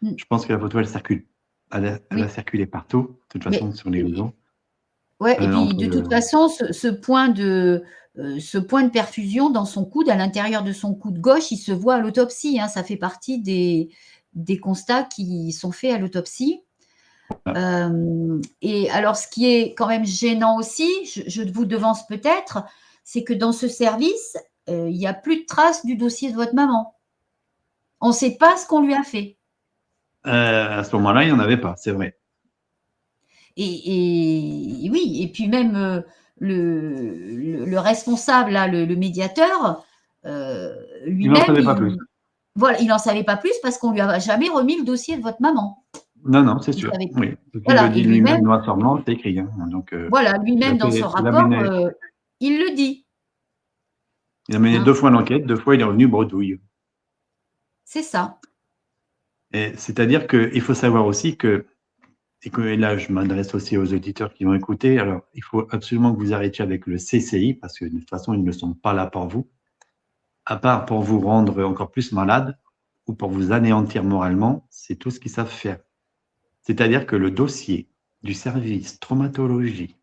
je pense que la photo, elle circule. Elle a circulé partout, de toute façon, sur les réseaux. Ouais, et puis de toute façon, ce point de perfusion dans son coude, à l'intérieur de son coude gauche, il se voit à l'autopsie. Hein, ça fait partie des constats qui sont faits à l'autopsie. Et alors, ce qui est quand même gênant aussi, je vous devance peut-être, c'est que dans ce service, il n'y a plus de traces du dossier de votre maman. On ne sait pas ce qu'on lui a fait. À ce moment-là, il n'y en avait pas, c'est vrai. Et oui, et puis même le responsable, là, le médiateur, lui-même, il n'en savait pas plus. Voilà, il n'en savait pas plus parce qu'on lui a jamais remis le dossier de votre maman. Non, c'est sûr. Oui. Voilà, il le dit lui-même, noir sur blanc, c'est écrit. Hein. Donc, voilà, lui-même dans son rapport, il le dit. Il a mené 2 fois l'enquête, 2 fois il est revenu bredouille. C'est ça. C'est-à-dire qu'il faut savoir aussi que, et là je m'adresse aussi aux auditeurs qui vont écouter, alors il faut absolument que vous arrêtiez avec le CCI, parce que de toute façon ils ne sont pas là pour vous, à part pour vous rendre encore plus malade ou pour vous anéantir moralement, c'est tout ce qu'ils savent faire. C'est-à-dire que le dossier du service traumatologie,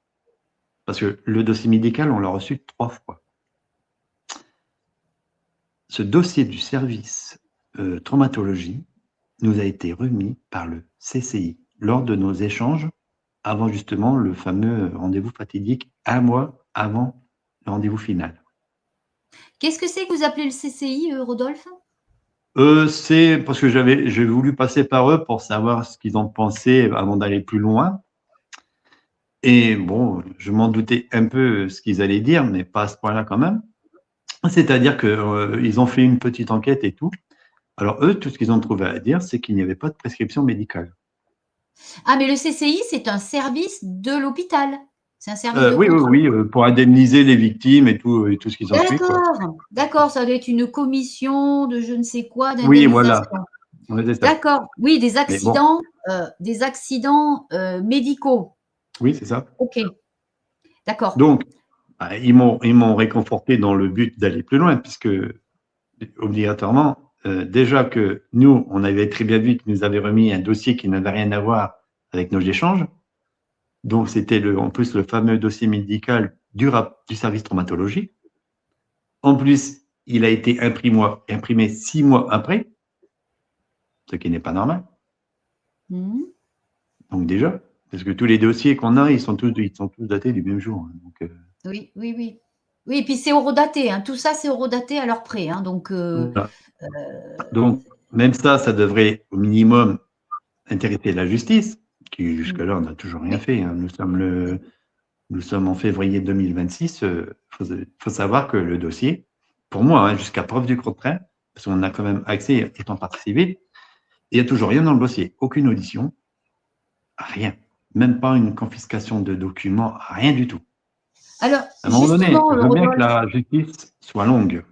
parce que le dossier médical, on l'a reçu 3 fois. Ce dossier du service traumatologie nous a été remis par le CCI lors de nos échanges avant justement le fameux rendez-vous fatidique 1 mois avant le rendez-vous final. Qu'est-ce que c'est que vous appelez le CCI, Rodolphe? C'est parce que j'ai voulu passer par eux pour savoir ce qu'ils en pensaient avant d'aller plus loin. Et bon, je m'en doutais un peu ce qu'ils allaient dire, mais pas à ce point-là quand même. C'est-à-dire qu'ils ont fait une petite enquête et tout. Alors eux, tout ce qu'ils ont trouvé à dire, c'est qu'il n'y avait pas de prescription médicale. Ah, mais le CCI, c'est un service de l'hôpital. C'est un service de oui, contrôle. oui, pour indemniser les victimes et tout ce qu'ils ont fait. D'accord, ça doit être une commission de je ne sais quoi Oui, d'indemnisation. voilà. D'accord, oui, des accidents, médicaux. Oui, c'est ça. Ok, d'accord. Donc, ils m'ont réconforté dans le but d'aller plus loin, puisque obligatoirement, déjà que nous, on avait très bien vu qu'ils nous avaient remis un dossier qui n'avait rien à voir avec nos échanges. Donc, c'était en plus le fameux dossier médical du service traumatologie. En plus, il a été imprimé 6 mois après, ce qui n'est pas normal. Donc déjà, parce que tous les dossiers qu'on a, ils sont tous datés du même jour. Donc, oui. Oui, et puis c'est horodaté. Hein. Tout ça, c'est horodaté à leur près. Hein. Donc, même ça devrait au minimum intéresser la justice, qui jusque-là n'a toujours rien fait. Hein. Nous sommes le Nous sommes en février 2026. Faut savoir que le dossier, pour moi, hein, jusqu'à preuve du contraire, parce qu'on a quand même accès étant partie civile, il n'y a toujours rien dans le dossier. Aucune audition, rien. Même pas une confiscation de documents, rien du tout. Alors, À un moment donné, justement, je veux bien que Rodolphe, la justice soit longue.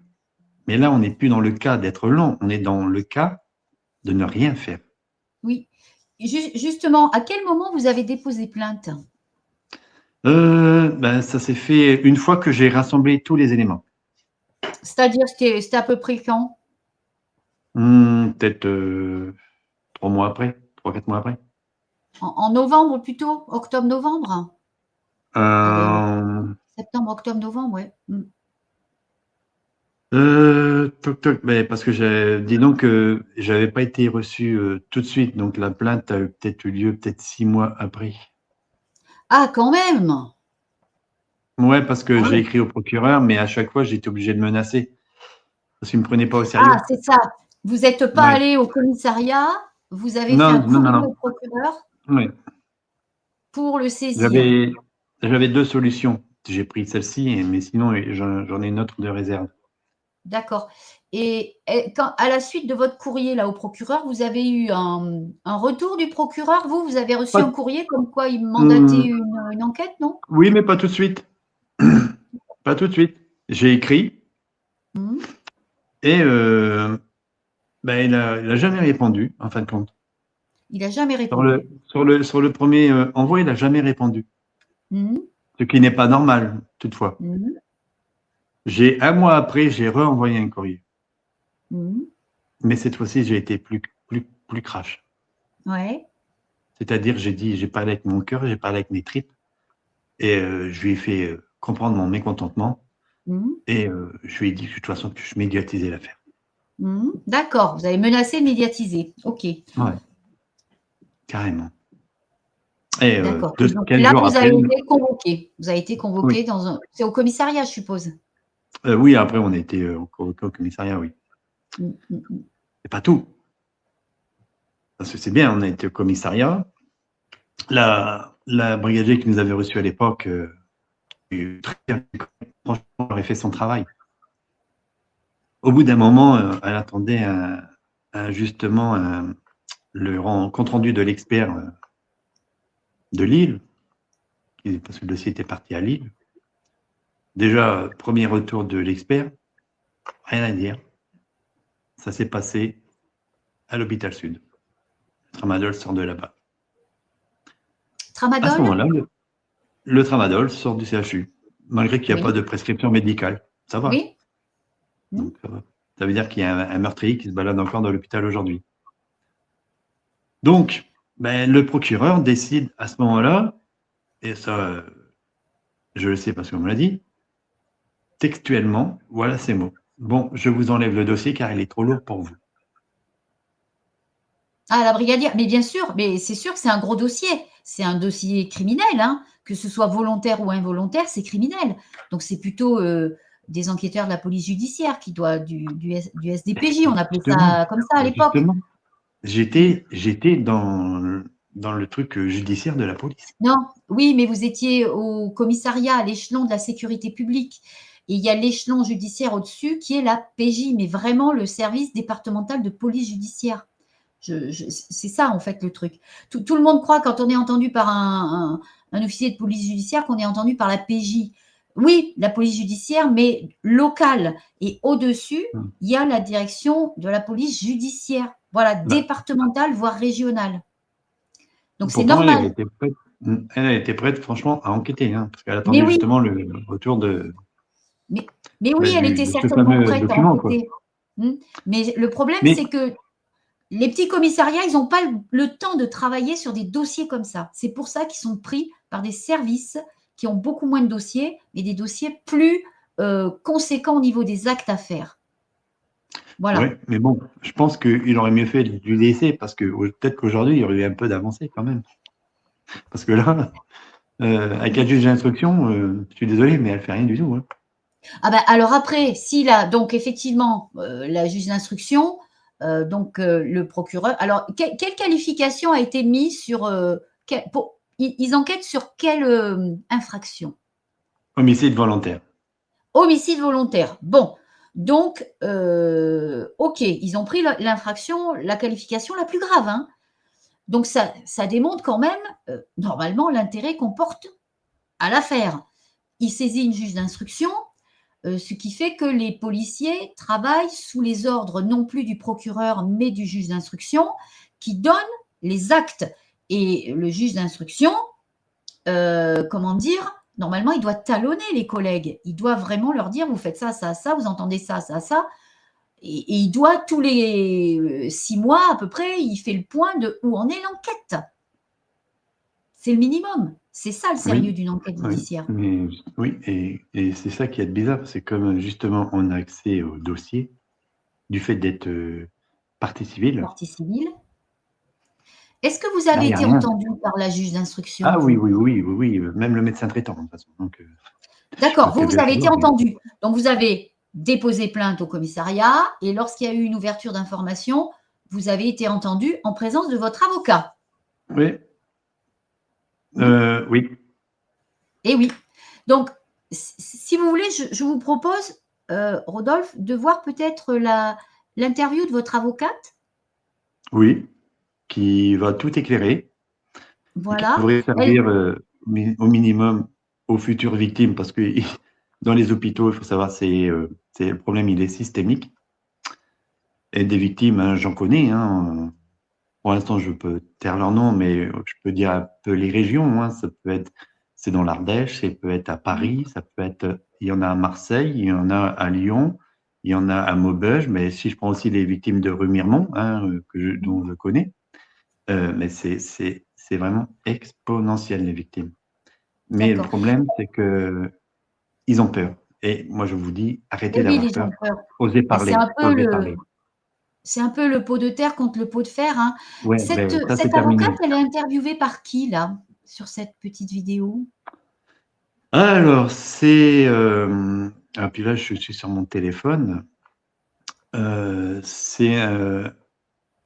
Mais là, on n'est plus dans le cas d'être lent, on est dans le cas de ne rien faire. oui, justement, à quel moment vous avez déposé plainte? Ça s'est fait une fois que j'ai rassemblé tous les éléments. C'est-à-dire, c'était à peu près quand? Peut-être 3 mois après, 3-4 mois après. En novembre plutôt? Octobre-novembre? Allez, Euh, septembre, octobre, novembre, ouais. Toc toc, mais parce que dis donc que j'avais pas été reçu tout de suite, donc la plainte a peut-être eu lieu peut-être 6 mois après. Ah, quand même! Ouais, parce que Ah j'ai oui. écrit au procureur, mais à chaque fois j'étais obligé de menacer parce qu'il me prenait pas au Ah, sérieux. c'est ça. Vous n'êtes pas Ouais. allé au commissariat, vous avez fait Non, un non, non, courrier non. au procureur Ouais. pour le saisir. J'avais deux solutions. J'ai pris celle-ci, mais sinon j'en ai une autre de réserve. D'accord. Et quand, à la suite de votre courrier là au procureur, vous avez eu un retour du procureur? Vous avez reçu un Pas- courrier comme quoi il mandatait Hum, une enquête, non? oui, mais pas tout de suite. Pas tout de suite. J'ai écrit Mhm. et il a jamais répondu, en fin de compte. Il n'a jamais Sur le, répondu. sur le premier envoi, il n'a jamais répondu. Mhm. Ce qui n'est pas normal, toutefois. Mhm. Un mois après, j'ai renvoyé un courrier. Mhm. Mais cette fois-ci, j'ai été plus crash. Ouais. C'est-à-dire, j'ai parlé avec mon cœur, j'ai parlé avec mes tripes, et je lui ai fait comprendre mon mécontentement, Mhm. et je lui ai dit que de toute façon, que je médiatisais l'affaire. Mhm. D'accord. Vous avez menacé de médiatiser. OK. Ouais, carrément. Et D'accord. Et donc 15 là, jours vous avez après, été convoqué. Vous avez été convoqué oui. dans un. C'est au commissariat, je suppose. Oui, après, on a été au commissariat, oui. Mhm. Mhm. C'est pas tout. Parce que c'est bien, on a été au commissariat. La brigadier qui nous avait reçus à l'époque, très bien, franchement, elle aurait fait son travail. Au bout d'un moment, elle attendait justement le compte rendu de l'expert de Lille, parce que le dossier était parti à Lille. Déjà, premier retour de l'expert, rien à dire. Ça s'est passé à l'hôpital Sud. Le tramadol sort de là-bas. À ce Tramadol? moment-là, le tramadol sort du CHU, malgré qu'il n'y a pas Oui. de prescription médicale. Ça va. Oui. Mhm. Donc, ça va. Ça veut dire qu'il y a un meurtrier qui se balade encore dans l'hôpital aujourd'hui. Donc, le procureur décide à ce moment-là, et ça, je le sais parce qu'on me l'a dit, textuellement, voilà ces mots. Bon, je vous enlève le dossier car il est trop lourd pour vous. Ah, la brigadière, mais bien sûr, mais c'est sûr que c'est un gros dossier. C'est un dossier criminel, hein. Que ce soit volontaire ou involontaire, c'est criminel. Donc c'est plutôt des enquêteurs de la police judiciaire qui doivent du SDPJ, on appelait Justement, ça comme ça à l'époque. justement, j'étais dans le truc judiciaire de la police. Non, oui, mais vous étiez au commissariat, à l'échelon de la sécurité publique. Et il y a l'échelon judiciaire au-dessus qui est la PJ, mais vraiment le service départemental de police judiciaire. C'est ça, en fait, le truc. Tout le monde croit, quand on est entendu par un officier de police judiciaire, qu'on est entendu par la PJ. Oui, la police judiciaire, mais locale. Et au-dessus, Hmm. il y a la direction de la police judiciaire. Voilà, Bah, départementale, voire régionale. Donc, c'est pourtant, normal. elle a été prête, franchement, à enquêter, hein, parce qu'elle Mais attendait oui, justement le retour mais, mais oui, elle était de ce certainement fameux prête à document, quoi. enquêter. Mais le problème, Mais c'est que les petits commissariats, ils n'ont pas le temps de travailler sur des dossiers comme ça. C'est pour ça qu'ils sont pris par des services qui ont beaucoup moins de dossiers, mais des dossiers plus conséquents au niveau des actes à faire. Voilà. ouais, mais bon, je pense qu'il aurait mieux fait de lui laisser parce que peut-être qu'aujourd'hui, il y aurait eu un peu d'avancée quand même. Parce que là, avec un juge d'instruction, je suis désolé, mais elle fait rien du tout, hein. Ah ben, alors après, s'il a donc effectivement la juge d'instruction, le procureur. Alors, quelle qualification a été mise sur Ils enquêtent sur quelle infraction? Homicide volontaire. Homicide volontaire. Bon, donc, ok, ils ont pris l'infraction, la qualification la plus grave. Hein. Donc, ça démontre quand même, normalement, l'intérêt qu'on porte à l'affaire. Ils saisissent une juge d'instruction, ce qui fait que les policiers travaillent sous les ordres non plus du procureur, mais du juge d'instruction, qui donne les actes. Et le juge d'instruction, comment dire, normalement, il doit talonner les collègues. Il doit vraiment leur dire, vous faites ça, ça, ça, vous entendez ça, ça, ça. Et il doit, tous les 6 mois à peu près, il fait le point de où en est l'enquête. C'est le minimum. C'est ça le sérieux d'une enquête judiciaire. Oui, et c'est ça qui est bizarre, c'est comme justement on a accès au dossier du fait d'être partie civile. Partie civile. Est-ce que vous avez été entendu par la juge d'instruction? Ah oui, même le médecin traitant de toute façon. D'accord, vous avez été entendu. Donc vous avez déposé plainte au commissariat et lorsqu'il y a eu une ouverture d'information, vous avez été entendu en présence de votre avocat. Oui. Oui. Et oui. Donc, si vous voulez, je vous propose, Rodolphe, de voir peut-être l'interview de votre avocate. Oui, qui va tout éclairer. Voilà. Qui devrait servir au minimum aux futures victimes, parce que dans les hôpitaux, il faut savoir, le problème, il est systémique. Et des victimes, hein, j'en connais. Hein. Pour l'instant, je peux taire leur nom, mais je peux dire un peu les régions. Hein. Ça peut être, c'est dans l'Ardèche, ça peut être à Paris, ça peut être, il y en a à Marseille, il y en a à Lyon, il y en a à Maubeuge, mais si je prends aussi les victimes de Remiremont, hein, dont je connais, mais c'est vraiment exponentiel, les victimes. Mais le problème, c'est que ils ont peur. Et moi, je vous dis, arrêtez d'avoir peur. Osez parler. C'est un peu le pot de terre contre le pot de fer. Hein. Ouais, cette avocate, elle est interviewée par qui, là, sur cette petite vidéo? Alors, c'est... ah, puis là, je suis sur mon téléphone. C'est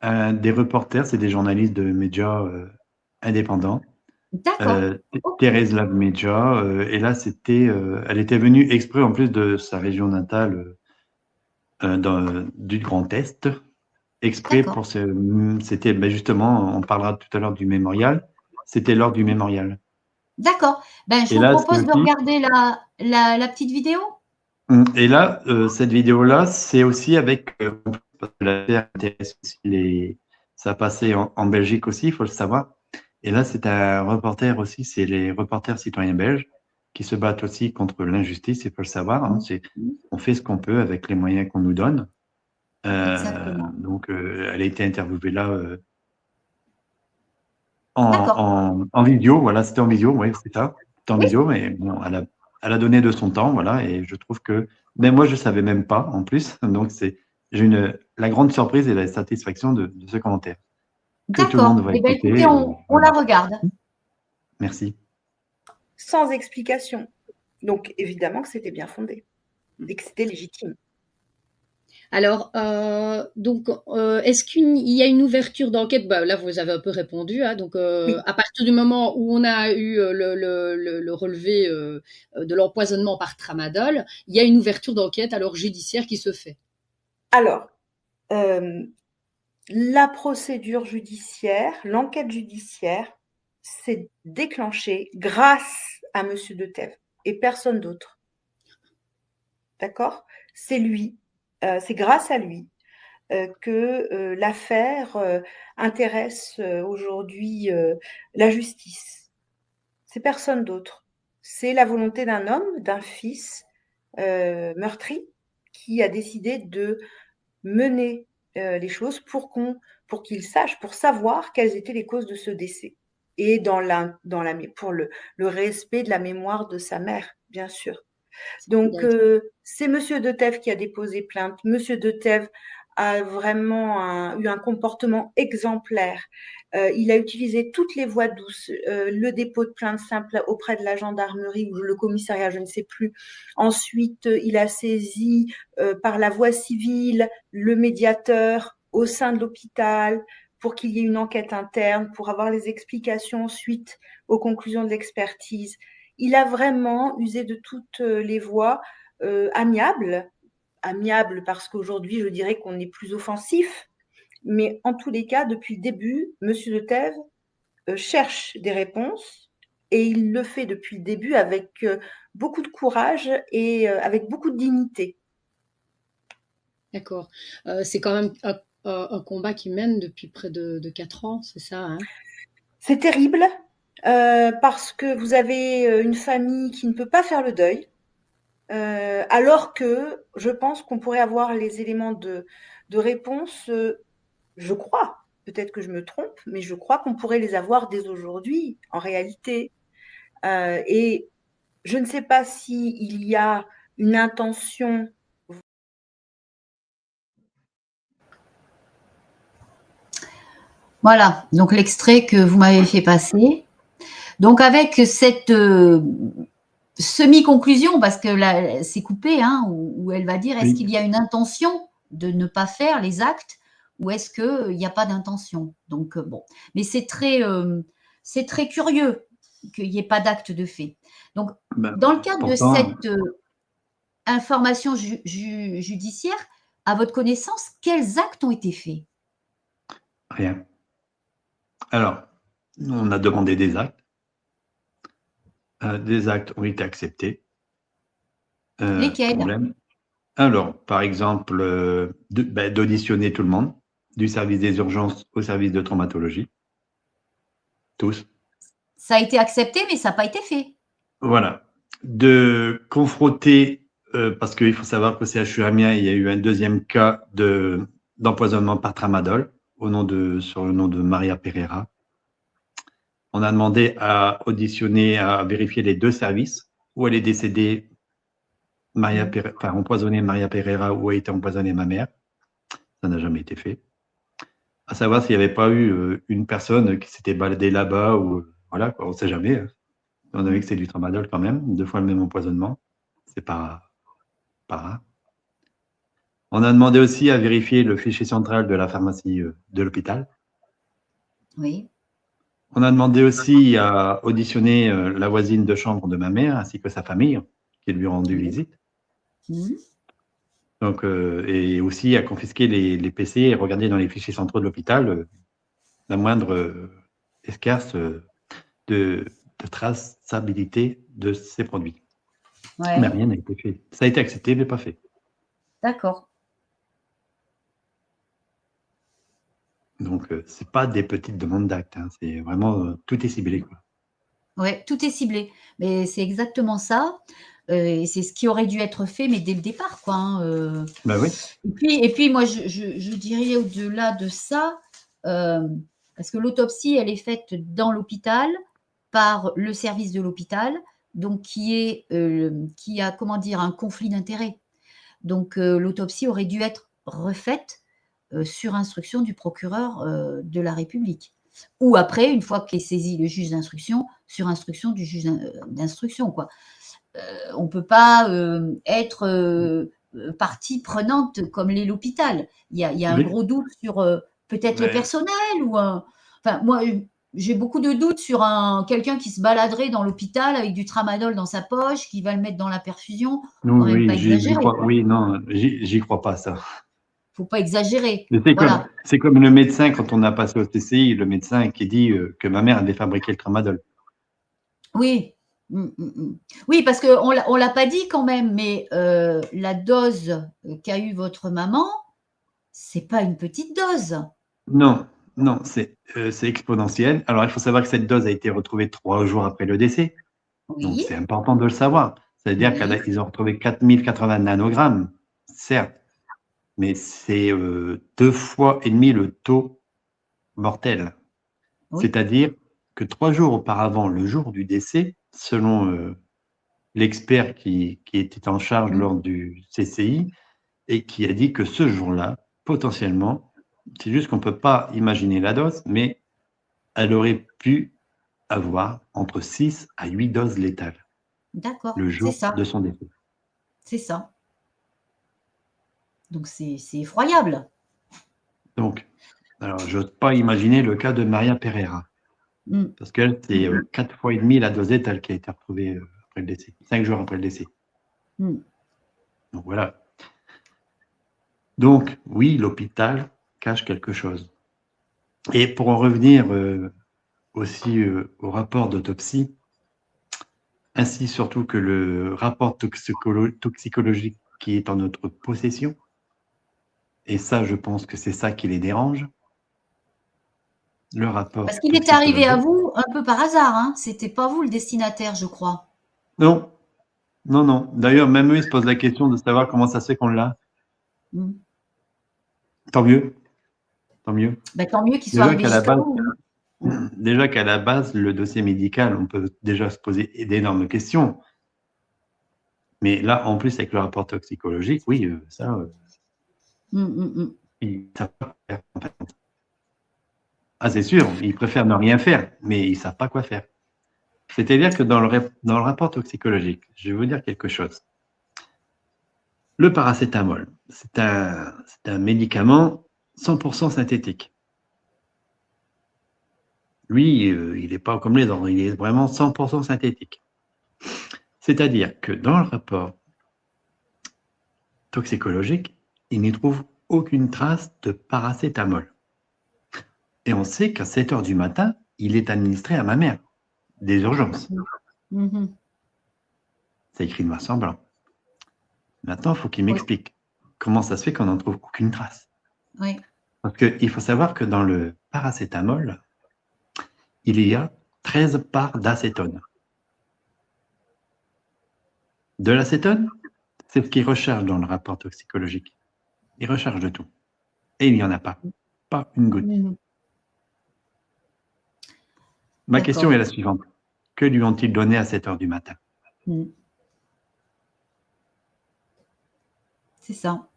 des reporters, c'est des journalistes de médias indépendants. D'accord. Thérèse Lab Media. Et là, elle était venue exprès, en plus de sa région natale, du Grand Est, exprès pour c'était justement, on parlera tout à l'heure du mémorial, c'était lors du mémorial. D'accord. Ben, je vous propose de regarder la petite vidéo. Et là, cette vidéo-là, c'est aussi avec, parce que l'affaire intéresse aussi ça a passé en Belgique aussi, il faut le savoir. Et là, c'est un reporter aussi, c'est les reporters citoyens belges qui se battent aussi contre l'injustice, il faut le savoir. Hein, on fait ce qu'on peut avec les moyens qu'on nous donne. Donc, elle a été interviewée là en vidéo. Voilà, c'était en vidéo, oui, c'est ça. C'était en vidéo, mais bon, elle a donné de son temps, voilà, et je trouve que, mais moi, je savais même pas, en plus. Donc, j'ai eu la grande surprise et la satisfaction de ce commentaire. Que tout le monde va écouter. Écoutez, on la regarde. Merci. Sans explication. Donc, évidemment que c'était bien fondé et que c'était légitime. Alors, est-ce qu'il y a une ouverture d'enquête? Là, vous avez un peu répondu. Hein, donc, oui. À partir du moment où on a eu le relevé de l'empoisonnement par tramadol, il y a une ouverture d'enquête alors judiciaire qui se fait. Alors, la procédure judiciaire, l'enquête judiciaire s'est déclenchée grâce à Monsieur de Thèves et personne d'autre. D'accord? C'est lui. C'est grâce à lui que l'affaire intéresse aujourd'hui la justice. C'est personne d'autre. C'est la volonté d'un homme, d'un fils meurtri, qui a décidé de mener les choses pour qu'il sache, pour savoir quelles étaient les causes de ce décès. Et pour le respect de la mémoire de sa mère, bien sûr. Donc, c'est Monsieur de Thèves qui a déposé plainte. Monsieur de Thèves a vraiment eu un comportement exemplaire. Il a utilisé toutes les voies douces, le dépôt de plainte simple auprès de la gendarmerie ou le commissariat, je ne sais plus. Ensuite, il a saisi par la voie civile le médiateur au sein de l'hôpital pour qu'il y ait une enquête interne, pour avoir les explications suite aux conclusions de l'expertise. Il a vraiment usé de toutes les voies amiables parce qu'aujourd'hui, je dirais qu'on est plus offensif, mais en tous les cas, depuis le début, M. de Thèves cherche des réponses et il le fait depuis le début avec beaucoup de courage et avec beaucoup de dignité. D'accord. C'est quand même un combat qui mène depuis près de 4 ans, c'est ça, hein? C'est terrible parce que vous avez une famille qui ne peut pas faire le deuil, alors que je pense qu'on pourrait avoir les éléments de réponse, je crois, peut-être que je me trompe, mais je crois qu'on pourrait les avoir dès aujourd'hui, en réalité. Et je ne sais pas s'il y a une intention. Voilà, donc l'extrait que vous m'avez fait passer. Donc avec cette semi-conclusion, parce que là, c'est coupé, hein, où elle va dire, est-ce qu'il y a une intention de ne pas faire les actes ou est-ce qu'il n'y a pas d'intention? Donc bon, mais c'est très curieux qu'il n'y ait pas d'acte de fait. Donc, dans le cadre de cette information judiciaire, à votre connaissance, quels actes ont été faits? Rien. Alors, on a demandé des actes. Des actes ont été acceptés. Lesquels? Problème. Alors, par exemple, d'auditionner tout le monde, du service des urgences au service de traumatologie. Tous. Ça a été accepté, mais ça n'a pas été fait. Voilà. De confronter, parce qu'il faut savoir qu'au CHU Amiens, il y a eu un deuxième cas d'empoisonnement par tramadol sur le nom de Maria Pereira. On a demandé à auditionner, à vérifier les deux services où elle est décédée, empoisonnée Maria Pereira, où a été empoisonnée ma mère. Ça n'a jamais été fait. À savoir s'il n'y avait pas eu une personne qui s'était baladée là-bas ou voilà, quoi, on ne sait jamais. On a vu que c'est du tramadol quand même, 2 fois le même empoisonnement. C'est pas rare. On a demandé aussi à vérifier le fichier central de la pharmacie de l'hôpital. Oui. On a demandé aussi à auditionner la voisine de chambre de ma mère ainsi que sa famille qui lui ont rendu visite. Donc, et aussi à confisquer les PC et regarder dans les fichiers centraux de l'hôpital la moindre escarce de traçabilité de ces produits. Ouais. Mais rien n'a été fait. Ça a été accepté, mais pas fait. D'accord. Donc, ce n'est pas des petites demandes d'actes, hein, c'est vraiment tout est ciblé, quoi. Ouais, tout est ciblé. Mais c'est exactement ça. Et c'est ce qui aurait dû être fait, mais dès le départ, quoi. Hein, Bah oui. Et puis moi, je dirais au-delà de ça, parce que l'autopsie, elle est faite dans l'hôpital par le service de l'hôpital, donc qui a, comment dire, un conflit d'intérêts. Donc l'autopsie aurait dû être refaite sur instruction du procureur de la République. Ou après, une fois qu'est saisi le juge d'instruction, sur instruction du juge d'instruction, quoi. On ne peut pas être partie prenante comme l'est l'hôpital. Il y a un gros doute sur peut-être le personnel ou enfin, moi, j'ai beaucoup de doutes sur quelqu'un qui se baladerait dans l'hôpital avec du tramadol dans sa poche, qui va le mettre dans la perfusion. Non, Quand même oui, pas exagérer. J'y crois pas, ça. Faut pas exagérer. Mais c'est comme le médecin, quand on a passé au TCI, le médecin qui dit que ma mère avait fabriqué le tramadol. Oui. Oui, parce qu'on ne l'a pas dit quand même, mais la dose qu'a eue votre maman, c'est pas une petite dose. Non, c'est exponentiel. Alors, il faut savoir que cette dose a été retrouvée 3 jours après le décès. Oui. Donc, c'est important de le savoir. C'est-à-dire qu'ils ont retrouvé 4080 nanogrammes, certes, mais c'est 2 fois et demi le taux mortel. Oui. C'est-à-dire que 3 jours auparavant, le jour du décès, selon l'expert qui était en charge lors du CCI, et qui a dit que ce jour-là, potentiellement, c'est juste qu'on ne peut pas imaginer la dose, mais elle aurait pu avoir entre 6 à 8 doses létales. D'accord, le jour de son décès. C'est ça. Donc, c'est effroyable. Donc, Alors, je n'ose pas imaginer le cas de Maria Pereira. Parce qu'elle, c'est 4 fois et demi la dose létale qui a été retrouvée après le décès, 5 jours après le décès. Donc voilà. Donc, oui, l'hôpital cache quelque chose. Et pour en revenir aussi au rapport d'autopsie, ainsi surtout que le rapport toxicologique qui est en notre possession, et ça, je pense que c'est ça qui les dérange, le rapport. Parce qu'il est arrivé à vous un peu par hasard, hein. C'était pas vous le destinataire, je crois. Non, non, non. D'ailleurs, même eux, ils se posent la question de savoir comment ça se fait qu'on l'a. Tant mieux. Tant mieux. Ben, tant mieux qu'il soit arrivé jusqu'à vous. Déjà qu'à la base, le dossier médical, on peut déjà se poser d'énormes questions. Mais là, en plus, avec le rapport toxicologique, oui, ça, ils ne savent pas faire. Ah, c'est sûr, ils préfèrent ne rien faire, mais ils ne savent pas quoi faire. C'est-à-dire que dans le rapport toxicologique, je vais vous dire quelque chose. Le paracétamol, c'est un médicament 100% synthétique. Lui, il n'est pas comme les autres, il est vraiment 100% synthétique. C'est-à-dire que dans le rapport toxicologique, il n'y trouve aucune trace de paracétamol. Et on sait qu'à 7 h du matin, il est administré à ma mère, des urgences. C'est écrit noir sur blanc. Maintenant, il faut qu'il m'explique comment ça se fait qu'on n'en trouve aucune trace. Oui. Parce qu'il faut savoir que dans le paracétamol, il y a 13 parts d'acétone. De l'acétone, c'est ce qu'ils recherchent dans le rapport toxicologique. Ils recherchent de tout. Et il n'y en a pas. Pas une goutte. Ma question est la suivante. Que lui ont-ils donné à 7 h du matin? C'est ça.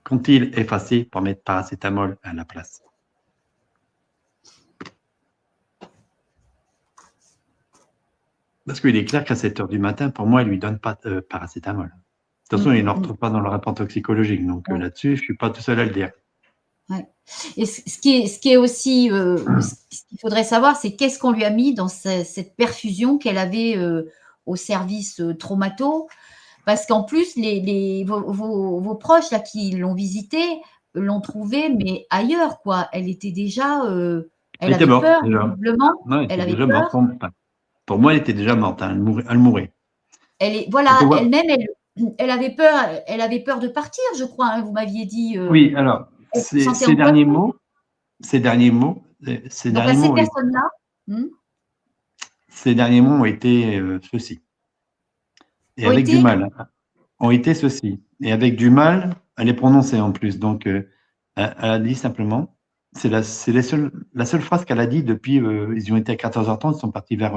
Qu'ont-ils effacé pour mettre paracétamol à la place? Parce qu'il est clair qu'à 7 h du matin, pour moi, il ne lui donne pas de paracétamol. De toute façon, il ne le retrouve pas dans le rapport toxicologique. Donc là-dessus, je ne suis pas tout seul à le dire. Ouais. Et ce qui est aussi, ce qu'il faudrait savoir, c'est qu'est-ce qu'on lui a mis dans cette perfusion qu'elle avait au service traumato. Parce qu'en plus, vos proches là, qui l'ont visitée l'ont trouvée, mais ailleurs, quoi. Elle était déjà. Elle avait peur, visiblement. Non, elle avait peur. Pour moi, elle était déjà morte. Hein, elle mourait. Voilà, elle-même, elle avait peur de partir, je crois. Hein, vous m'aviez dit. Oui, alors, ces derniers mots. Ces derniers mots ont été ceci. Et avec du mal. Ont été ceci. Et avec du mal à les prononcer en plus. Donc, elle a dit simplement, c'est la seule phrase qu'elle a dit depuis, ils ont été à 14 h 30, ils sont partis vers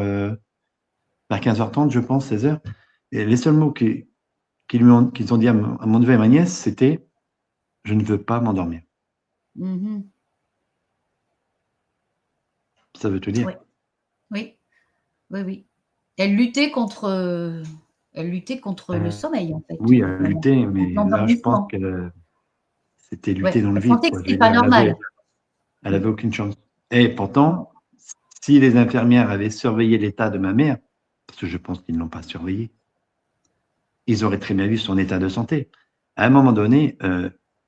15 h 30, je pense, 16 h. Et les seuls mots qu'ils ont dit à mon neveu et ma nièce, c'était « Je ne veux pas m'endormir ». Ça veut te dire. Oui. Elle luttait contre le sommeil, en fait. Oui, elle luttait, mais là, je pense que c'était lutter dans le vide. Elle sentait que c'était pas normal. Elle n'avait aucune chance. Et pourtant, si les infirmières avaient surveillé l'état de ma mère, parce que je pense qu'ils ne l'ont pas surveillé, ils auraient très bien vu son état de santé. À un moment donné,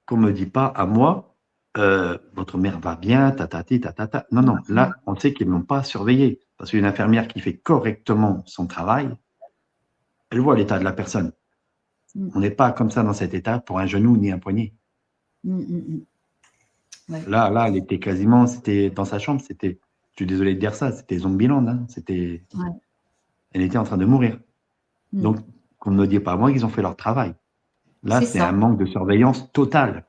qu'on ne me dit pas à moi, votre mère va bien, tatati, tatata. Non, là, on sait qu'ils ne l'ont pas surveillé. Parce qu'une infirmière qui fait correctement son travail, elle voit l'état de la personne. On n'est pas comme ça dans cet état pour un genou ni un poignet. Là, elle était quasiment, c'était dans sa chambre, c'était, je suis désolé de dire ça, c'était Zombieland. Hein, elle était en train de mourir. Donc, qu'on ne me dise pas à moi qu'ils ont fait leur travail. Là, c'est un manque de surveillance totale.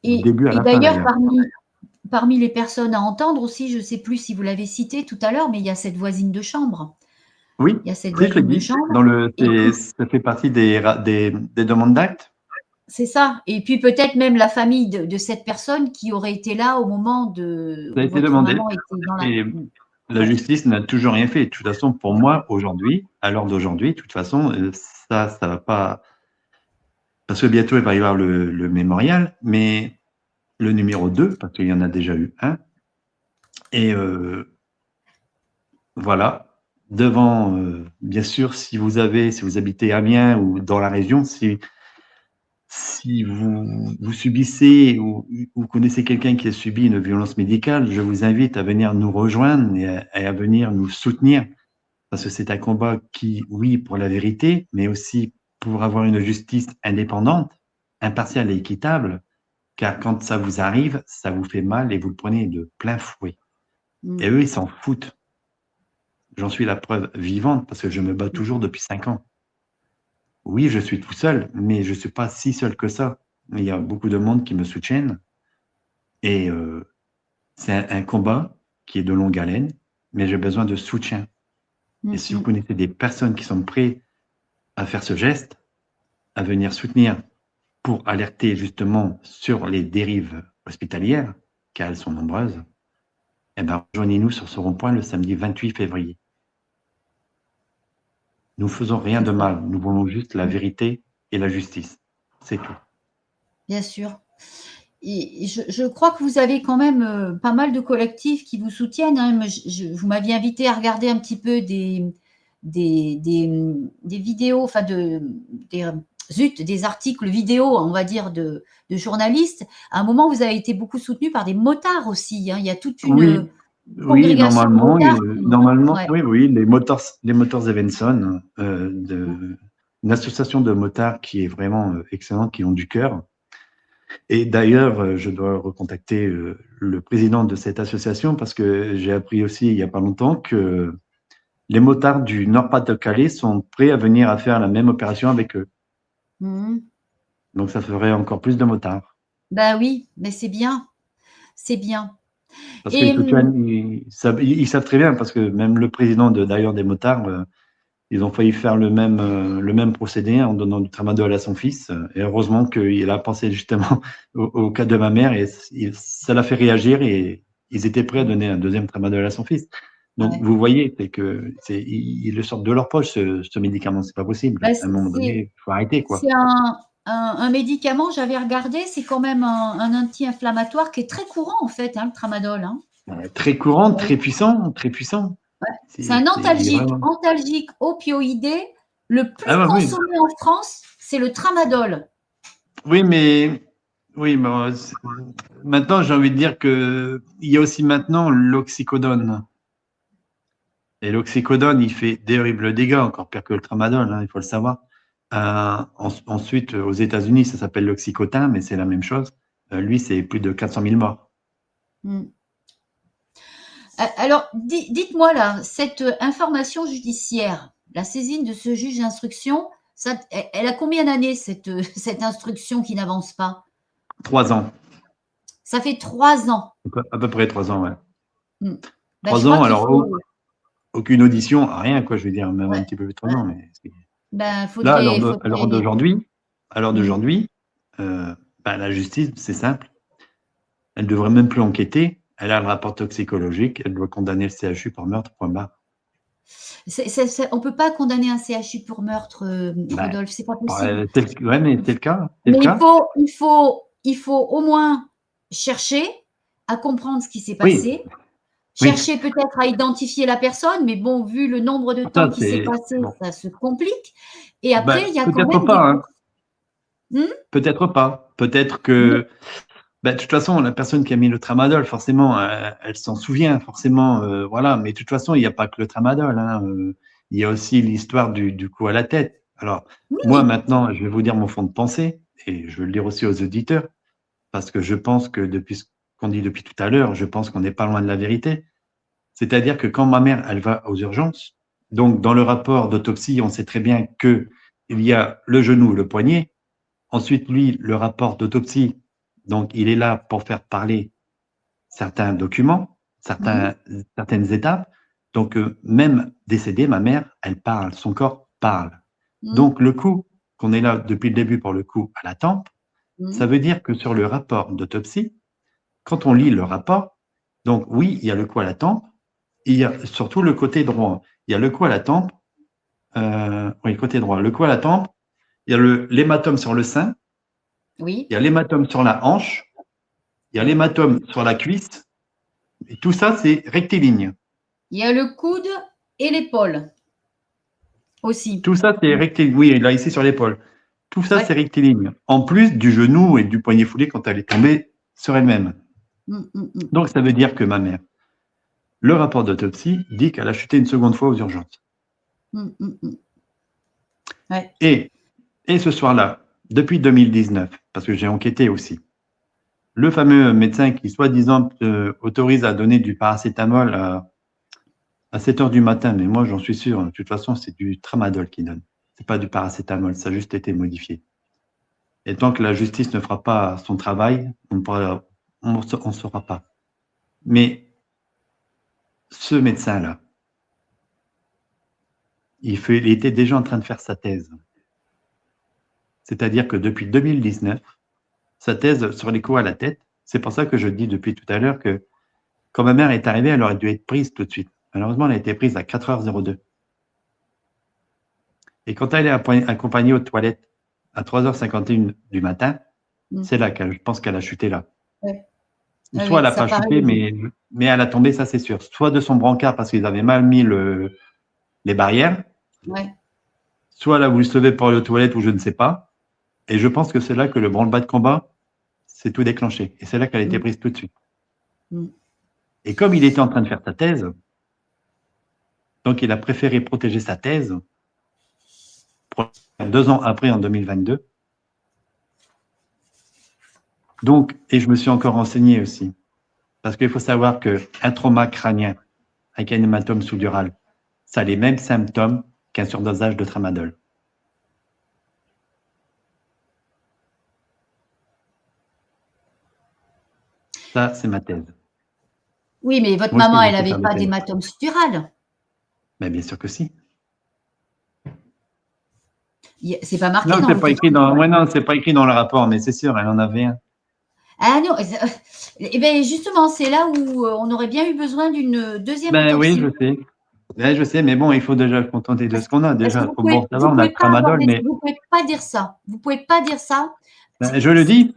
Et d'ailleurs, parmi les personnes à entendre aussi, je ne sais plus si vous l'avez cité tout à l'heure, mais il y a cette voisine de chambre. Oui, il y a cette voisine de chambre. Ça fait partie des demandes d'actes. C'est ça. Et puis peut-être même la famille de cette personne qui aurait été là au moment de. Ça a été demandé. Et la justice n'a toujours rien fait. De toute façon, pour moi, aujourd'hui, à l'heure d'aujourd'hui, de toute façon, ça va pas. Parce que bientôt, il va y avoir le mémorial, mais le numéro 2, parce qu'il y en a déjà eu un. Et voilà, devant, bien sûr, si vous habitez Amiens ou dans la région, si vous subissez ou vous connaissez quelqu'un qui a subi une violence médicale, je vous invite à venir nous rejoindre et à venir nous soutenir, parce que c'est un combat qui, oui, pour la vérité, mais aussi pour avoir une justice indépendante, impartiale et équitable, car quand ça vous arrive, ça vous fait mal et vous le prenez de plein fouet. Et eux, ils s'en foutent. J'en suis la preuve vivante parce que je me bats toujours depuis 5 ans. Oui, je suis tout seul, mais je ne suis pas si seul que ça. Il y a beaucoup de monde qui me soutiennent. Et c'est un combat qui est de longue haleine, mais j'ai besoin de soutien. Et si vous connaissez des personnes qui sont prêtes à faire ce geste, à venir soutenir pour alerter justement sur les dérives hospitalières, car elles sont nombreuses, eh ben, rejoignez-nous sur ce rond-point le samedi 28 février. Nous faisons rien de mal, nous voulons juste la vérité et la justice. C'est tout. Bien sûr. Et je crois que vous avez quand même pas mal de collectifs qui vous soutiennent. Hein. Vous m'aviez invité à regarder un petit peu des vidéos, enfin des articles vidéo, on va dire, de journalistes. À un moment, vous avez été beaucoup soutenu par des motards aussi. Hein. Il y a toute une congrégation de motards. Normalement, ouais. Oui, les Motors Evenson, une association de motards qui est vraiment excellente, qui ont du cœur. Et d'ailleurs, je dois recontacter le président de cette association parce que j'ai appris aussi il n'y a pas longtemps que les motards du Nord-Pas-de-Calais sont prêts à venir à faire la même opération avec eux. Donc, ça ferait encore plus de motards. Ben oui, mais c'est bien. C'est bien. Parce qu'ils savent très bien, parce que même le président d'ailleurs des motards, ils ont failli faire le même procédé en donnant du tramadol à son fils. Et heureusement qu'il a pensé justement au cas de ma mère et ça l'a fait réagir et ils étaient prêts à donner un deuxième tramadol à son fils. Donc, vous voyez, ils le sortent de leur poche, ce médicament. C'est pas possible. À un moment donné, il faut arrêter, quoi. C'est un médicament, j'avais regardé, c'est quand même un anti-inflammatoire qui est très courant, en fait, hein, le tramadol. Hein. Très courant, très puissant, très puissant. Ouais. C'est un antalgique opioïdé. Le plus consommé en France, c'est le tramadol. Oui, mais maintenant, j'ai envie de dire qu'il y a aussi maintenant l'oxycodone. Et l'oxycodone, il fait d'horribles dégâts, encore pire que le tramadol, hein, il faut le savoir. Ensuite, aux États-Unis, ça s'appelle l'oxycotin, mais c'est la même chose. Lui, c'est plus de 400 000 morts. Alors, dites-moi là, cette information judiciaire, la saisine de ce juge d'instruction, elle a combien d'années cette instruction qui n'avance pas? 3 ans. Ça fait 3 ans. À peu près 3 ans, ouais. 3 ans, alors aucune audition, rien, quoi, je veux dire, même un petit peu plus de 3 ans. Mais là, à l'heure d'aujourd'hui, la justice, c'est simple. Elle ne devrait même plus enquêter. Elle a le rapport toxicologique. Elle doit condamner le CHU pour meurtre, point barre. On ne peut pas condamner un CHU pour meurtre, Rodolphe, c'est pas possible. Oui, mais c'est le cas. Mais il faut au moins chercher à comprendre ce qui s'est passé. Oui. Chercher peut-être à identifier la personne, mais bon, vu le nombre de temps qui s'est passé, ça se complique. Et après, il y a quand même pas. Peut-être pas. Peut-être que, de toute façon, la personne qui a mis le tramadol, forcément, elle s'en souvient, forcément, voilà. Mais de toute façon, il n'y a pas que le tramadol. Hein, il y a aussi l'histoire du coup à la tête. Alors, moi, maintenant, je vais vous dire mon fond de pensée, et je vais le dire aussi aux auditeurs, parce que je pense que depuis ce qu'on dit depuis tout à l'heure, je pense qu'on n'est pas loin de la vérité. C'est-à-dire que quand ma mère, elle va aux urgences, donc dans le rapport d'autopsie, on sait très bien qu'il y a le genou, le poignet. Ensuite, lui, le rapport d'autopsie, donc il est là pour faire parler certains documents, certaines étapes. Donc, même décédée, ma mère, elle parle, son corps parle. Donc, le coup qu'on est là depuis le début pour le coup à la tempe, ça veut dire que sur le rapport d'autopsie, quand on lit le rapport, donc oui, il y a le coup à la tempe, il y a surtout le côté droit. Il y a le coup à la tempe, oui, côté droit, le coup à la tempe, il y a l'hématome sur le sein, il y a l'hématome sur la hanche, il Il y a l'hématome sur la cuisse. Et tout ça, c'est rectiligne. Il y a le coude et l'épaule aussi. Tout ça, c'est rectiligne. Oui, là, ici, sur l'épaule. Tout ça, Ouais. c'est rectiligne. En plus du genou et du poignet foulé quand elle est tombée sur elle-même. Donc, ça veut dire que ma mère, le rapport d'autopsie dit qu'elle a chuté une seconde fois aux urgences. Ouais. Et ce soir-là, depuis 2019, parce que j'ai enquêté aussi, le fameux médecin qui, soi-disant, autorise à donner du paracétamol à 7 heures du matin, mais moi, j'en suis sûr, de toute façon, c'est du tramadol qu'il donne. C'est pas du paracétamol, ça a juste été modifié. Et tant que la justice ne fera pas son travail, on ne saura pas. Mais ce médecin-là, il était déjà en train de faire sa thèse. C'est-à-dire que depuis 2019, sa thèse sur l'écho à la tête, c'est pour ça que je dis depuis tout à l'heure que quand ma mère est arrivée, elle aurait dû être prise tout de suite. Malheureusement, elle a été prise à 4h02. Et quand elle est accompagnée aux toilettes à 3h51 du matin, c'est là je pense qu'elle a chuté là. Ouais. Soit elle n'a pas chuté, mais elle a tombé, ça c'est sûr. Soit de son brancard parce qu'ils avaient mal mis les barrières. Ouais. Soit elle a voulu se lever pour aller aux toilettes ou je ne sais pas. Et je pense que c'est là que le branle-bas de combat s'est tout déclenché. Et c'est là qu'elle a été prise tout de suite. Et comme il était en train de faire sa thèse, donc il a préféré protéger sa thèse pour 2 ans après, en 2022. Donc, et je me suis encore renseigné aussi, parce qu'il faut savoir qu'un trauma crânien avec un hématome sous-dural, ça a les mêmes symptômes qu'un surdosage de tramadol. Ça, c'est ma thèse. Oui, mais votre maman, elle n'avait pas d'hématome sous-dural. Ben, bien sûr que si. C'est pas marqué non, dans c'est pas écrit dans. Ouais, non, c'est pas écrit dans le rapport, mais c'est sûr, elle en avait un. Ah non, eh bien justement, c'est là où on aurait bien eu besoin d'une deuxième autopsie. Oui, je sais. Je sais, mais bon, il faut déjà se contenter de ce qu'on a. Déjà, vous pouvez pas dire ça. Vous pouvez pas dire ça. Je le dis.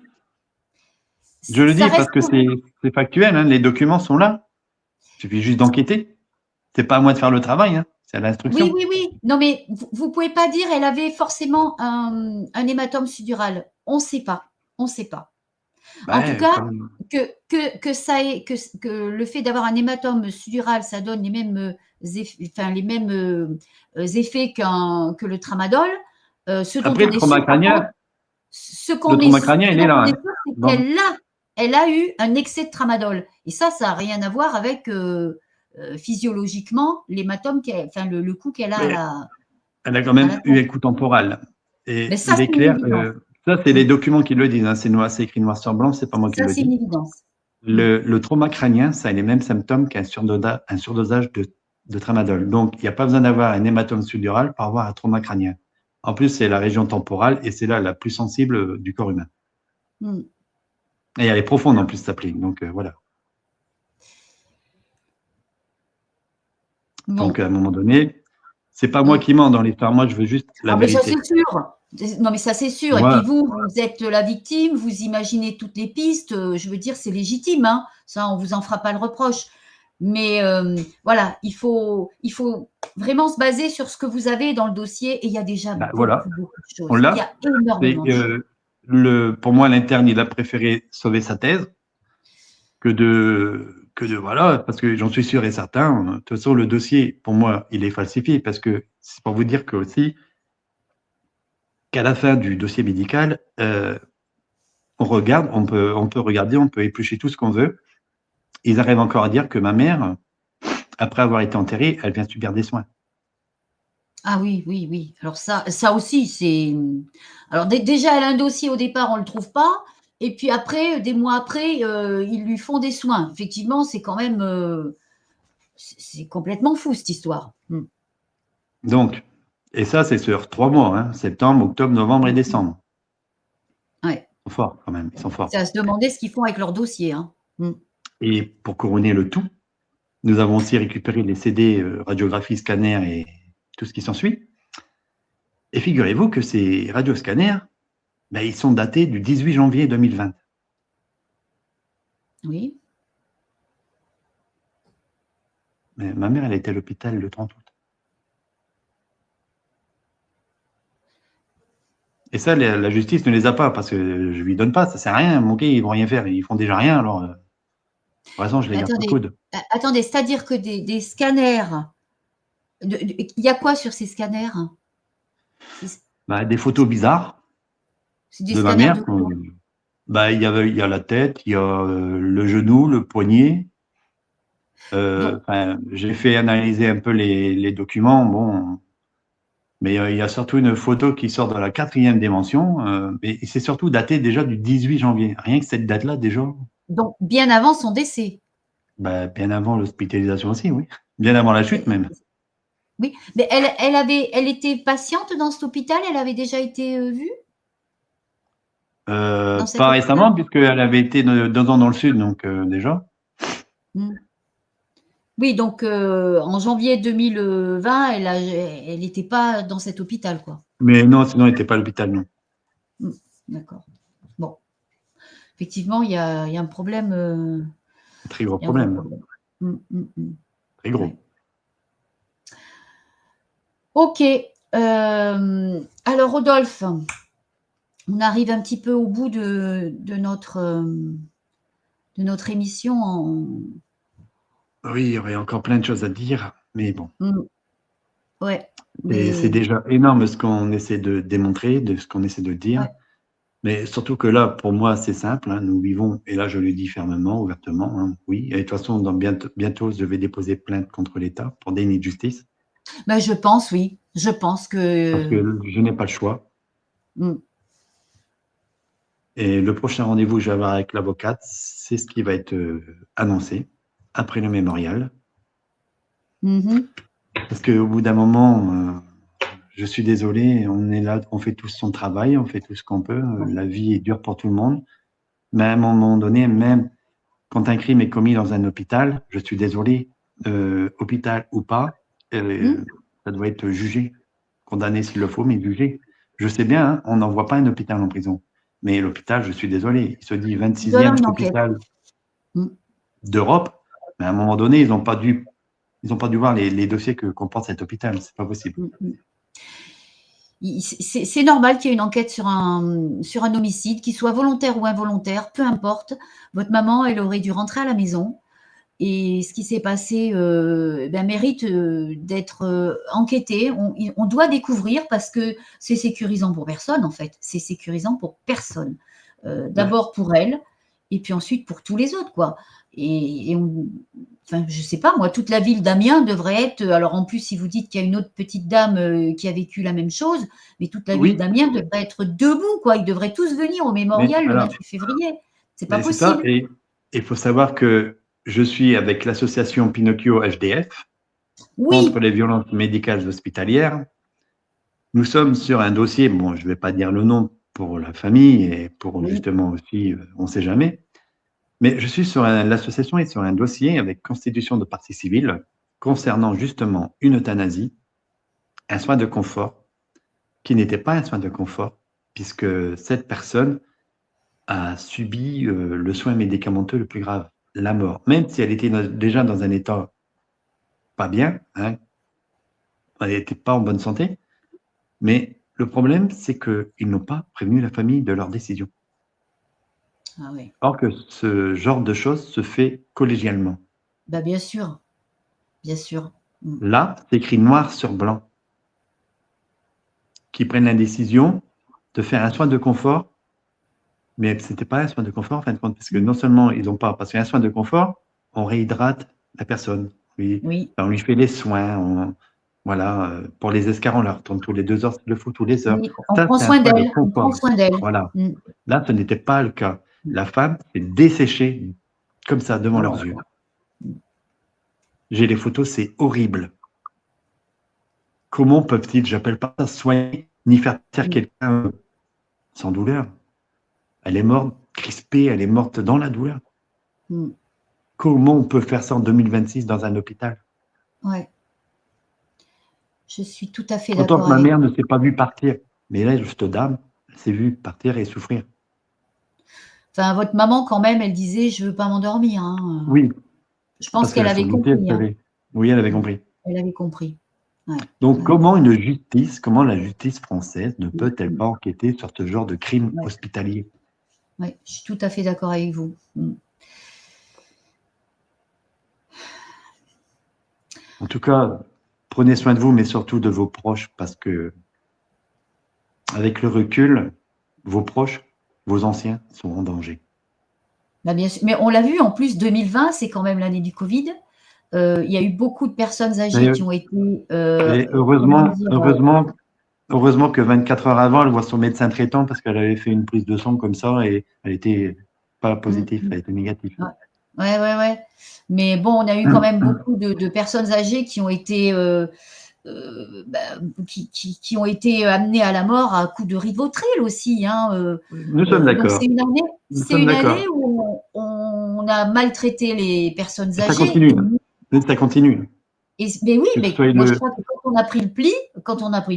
Je le dis parce que c'est factuel. Hein, les documents sont là. Il suffit juste d'enquêter. C'est pas à moi de faire le travail. Hein, c'est à l'instruction. Oui. Non, mais vous pouvez pas dire elle avait forcément un hématome suddural. On ne sait pas. On ne sait pas. En tout cas, que le fait d'avoir un hématome suddural, ça donne les mêmes effets, que le tramadol. Après, le trauma crânien, il est là. Elle a eu un excès de tramadol. Et ça n'a rien à voir avec physiologiquement l'hématome, le coup qu'elle a. Elle a quand même eu un coup temporal. Et ça, il est clair. Ça, c'est les documents qui le disent. Hein, c'est écrit noir sur blanc, c'est pas moi qui le dis. Ça, c'est une évidence. Le trauma crânien, ça a les mêmes symptômes qu'un surdosage de tramadol. Donc, il n'y a pas besoin d'avoir un hématome suddural pour avoir un trauma crânien. En plus, c'est la région temporale et c'est là la plus sensible du corps humain. Et elle est profonde en plus, ça plaque. Donc, voilà. Donc, à un moment donné, c'est pas moi qui mens dans l'histoire. Moi, je veux juste la vérité. Ça, c'est sûr. Non, mais ça, c'est sûr. Ouais. Et puis vous êtes la victime, vous imaginez toutes les pistes. Je veux dire, c'est légitime. Hein. Ça, on ne vous en fera pas le reproche. Mais voilà, il faut vraiment se baser sur ce que vous avez dans le dossier. Et il y a déjà beaucoup de choses. On l'a. Il y a énormément de choses. Pour moi, l'interne, il a préféré sauver sa thèse que de voilà, parce que j'en suis sûr et certain. De toute façon, le dossier, pour moi, il est falsifié parce que c'est pour vous dire que aussi qu'à la fin du dossier médical, on regarde, on peut regarder, on peut éplucher tout ce qu'on veut. Ils arrivent encore à dire que ma mère, après avoir été enterrée, elle vient subir des soins. Ah oui. Alors ça aussi, c'est. Alors déjà, elle a un dossier au départ, on ne le trouve pas. Et puis après, des mois après, ils lui font des soins. Effectivement, c'est quand même. C'est complètement fou, cette histoire. Donc, et ça, c'est sur 3 mois, hein, septembre, octobre, novembre et décembre. Ouais. Ils sont forts quand même, ils sont forts. C'est à se demander ce qu'ils font avec leur dossier. Hein. Et pour couronner le tout, nous avons aussi récupéré les CD radiographie, scanner et tout ce qui s'ensuit. Et figurez-vous que ces radioscanners, ils sont datés du 18 janvier 2020. Oui. Mais ma mère, elle était à l'hôpital le 30 août. Et ça, la justice ne les a pas, parce que je lui donne pas, ça sert à rien. Mon gars, ils vont rien faire, ils font déjà rien, alors de toute façon, je les garde sous le coude. Attendez, c'est-à-dire que des scanners, il y a quoi sur ces scanners? Bah, des photos bizarres C'est des de ma scanners mère. de quoi? Bah, il y a la tête, il y a le genou, le poignet. J'ai fait analyser un peu les documents, bon, mais il y a surtout une photo qui sort de la 4e dimension, et c'est surtout daté déjà du 18 janvier. Rien que cette date-là, déjà, Donc, bien avant son décès. bah, bien avant l'hospitalisation aussi, oui. Bien avant la chute même. Oui, mais elle était patiente dans cet hôpital, elle avait déjà été vue dans cet Pas hôpital? récemment, puisqu'elle avait été 2 ans dans le sud, donc déjà. Oui, donc en janvier 2020, elle n'était pas dans cet hôpital, quoi. Mais non, sinon, elle n'était pas à l'hôpital, non. D'accord. Bon. Effectivement, il y a un problème. Très gros Il y a un vrai problème. problème. Très gros. Ouais. Ok. Alors, Rodolphe, on arrive un petit peu au bout de notre émission. Oui, il y aurait encore plein de choses à dire, mais bon. Ouais. C'est déjà énorme ce qu'on essaie de démontrer, de ce qu'on essaie de dire. Ouais. Mais surtout que là, pour moi, c'est simple. Hein, nous vivons, et là, je le dis fermement, ouvertement, hein, oui. Et de toute façon, bientôt, je vais déposer plainte contre l'État pour déni de justice. Ben, je pense, oui. Je pense que. Parce que je n'ai pas le choix. Et le prochain rendez-vous que je vais avoir avec l'avocate, c'est ce qui va être annoncé après le mémorial. Parce qu'au bout d'un moment, je suis désolé, on est là, on fait tous son travail, on fait tout ce qu'on peut. La vie est dure pour tout le monde. Mais à un moment donné, même quand un crime est commis dans un hôpital, je suis désolé, hôpital ou pas, ça doit être jugé, condamné s'il le faut, mais jugé. Je sais bien, hein, on n'envoie pas un hôpital en prison. Mais l'hôpital, je suis désolé, il se dit 26e hôpital d'Europe, mais à un moment donné, ils n'ont pas dû voir les dossiers que comporte cet hôpital. C'est pas possible. C'est normal qu'il y ait une enquête sur un homicide, qu'il soit volontaire ou involontaire, peu importe. Votre maman, elle aurait dû rentrer à la maison. Et ce qui s'est passé mérite d'être enquêté. On doit découvrir parce que c'est sécurisant pour personne, en fait. C'est sécurisant pour personne. D'abord pour elle, et puis ensuite pour tous les autres, quoi. Enfin, je sais pas, moi, toute la ville d'Amiens devrait être. Alors en plus, si vous dites qu'il y a une autre petite dame qui a vécu la même chose, mais toute la ville d'Amiens devrait être debout, quoi. Ils devraient tous venir au mémorial le 28 février. C'est pas possible. Ça, et il faut savoir que je suis avec l'association Pinocchio FDF contre les violences médicales hospitalières. Nous sommes sur un dossier, bon, je ne vais pas dire le nom pour la famille et pour justement aussi, on ne sait jamais, mais je suis sur l'association est sur un dossier avec constitution de partie civile concernant justement une euthanasie, un soin de confort, qui n'était pas un soin de confort, puisque cette personne a subi le soin médicamenteux le plus grave, la mort, même si elle était déjà dans un état pas bien, hein, elle n'était pas en bonne santé, mais le problème, c'est qu'ils n'ont pas prévenu la famille de leur décision. Ah oui. Or que ce genre de choses se fait collégialement. Bah, bien sûr. Bien sûr. Là, c'est écrit noir sur blanc. Qui prennent la décision de faire un soin de confort, mais ce n'était pas un soin de confort en fin de compte, parce que non seulement ils n'ont pas, parce qu'un soin de confort, on réhydrate la personne. On lui fait les soins, voilà, pour les escarres, on leur retourne tous les 2 heures, s'il le faut, tous les heures. Oui, on prend soin d'elle. Voilà. Là, ce n'était pas le cas. La femme s'est desséchée comme ça devant leurs yeux. J'ai les photos, c'est horrible. Comment peuvent-ils, j'appelle pas ça soigner, ni faire taire quelqu'un sans douleur? Elle est morte crispée, elle est morte dans la douleur. Comment on peut faire ça en 2026 dans un hôpital? Ouais. Je suis tout à fait d'accord. Autant que ma mère ne s'est pas vue partir, mais là, cette dame, elle s'est vue partir et souffrir. De toute Enfin, votre maman, quand même, elle disait: «Je veux pas m'endormir», hein, Oui, Je pense parce qu'elle qu'elle avait sanglotait, elle compris, hein. savait. Oui, elle avait Mmh. compris. Elle avait compris. Ouais, Donc, ouais, ouais. comment la justice française ne Mmh, peut-elle mmh. pas enquêter sur ce genre de crime Ouais, hospitalier? ouais, je suis tout à fait d'accord avec vous. Mmh. En tout cas, prenez soin de vous, mais surtout de vos proches, parce que avec le recul, vos proches, vos anciens sont en danger. Bah, bien sûr, mais on l'a vu en plus 2020, c'est quand même l'année du Covid. Il y a eu beaucoup de personnes âgées Mais, qui ont été, et comment dire, heureusement que 24 heures avant, elle voit son médecin traitant parce qu'elle avait fait une prise de sang comme ça et elle était pas mmh, positive, mmh, elle était négative. ouais. Ouais, ouais, ouais. Mais bon, on a eu quand même beaucoup de personnes âgées qui ont été, bah, qui ont été amenées à la mort à coups de Rivotril aussi, hein, Nous sommes donc d'accord. Nous c'est sommes une année d'accord. où on a maltraité les personnes Et ça âgées continue. Et ça continue. mais oui, Que ce mais soit moi je crois que quand on a pris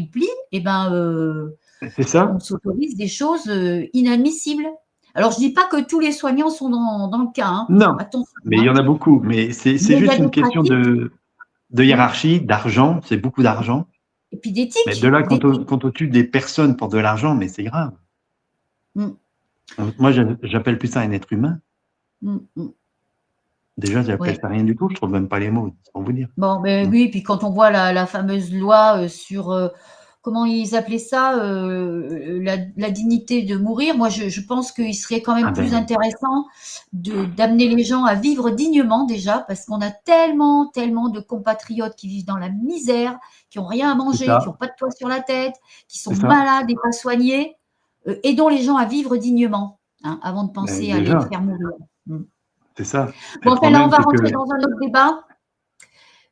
le pli, et ben, c'est on ça? s'autorise des choses, inadmissibles. Alors je dis pas que tous les soignants sont dans le cas, hein, Non. attention, Mais il y hein, en a beaucoup. Mais c'est mais il y a juste une des question pratiques, de mmh, hiérarchie, d'argent. C'est beaucoup d'argent. et puis Mais de là, d'éthique. quand on tue des personnes pour de l'argent, mais c'est grave. Mmh, Moi, j'appelle plus ça un être humain. mmh, mmh, Déjà, j'appelle ouais. ça rien du tout. Je trouve même pas les mots, c'est pour vous dire. Bon, beh, Mm. oui, puis quand on voit la fameuse loi, sur, comment ils appelaient ça? La dignité de mourir. Moi, je pense qu'il serait quand Ah même ben plus oui, intéressant d'amener les gens à vivre dignement déjà, parce qu'on a tellement, tellement de compatriotes qui vivent dans la misère, qui ont rien à c'est manger, qui ont ça, pas de toit sur la tête, qui sont c'est ça. malades et pas soignés. Aidons les gens à vivre dignement, hein, avant de Ben, penser à les déjà, faire mourir. Mmh. c'est ça. Bon, Le enfin là, on problème, va c'est que rentrer dans un autre débat.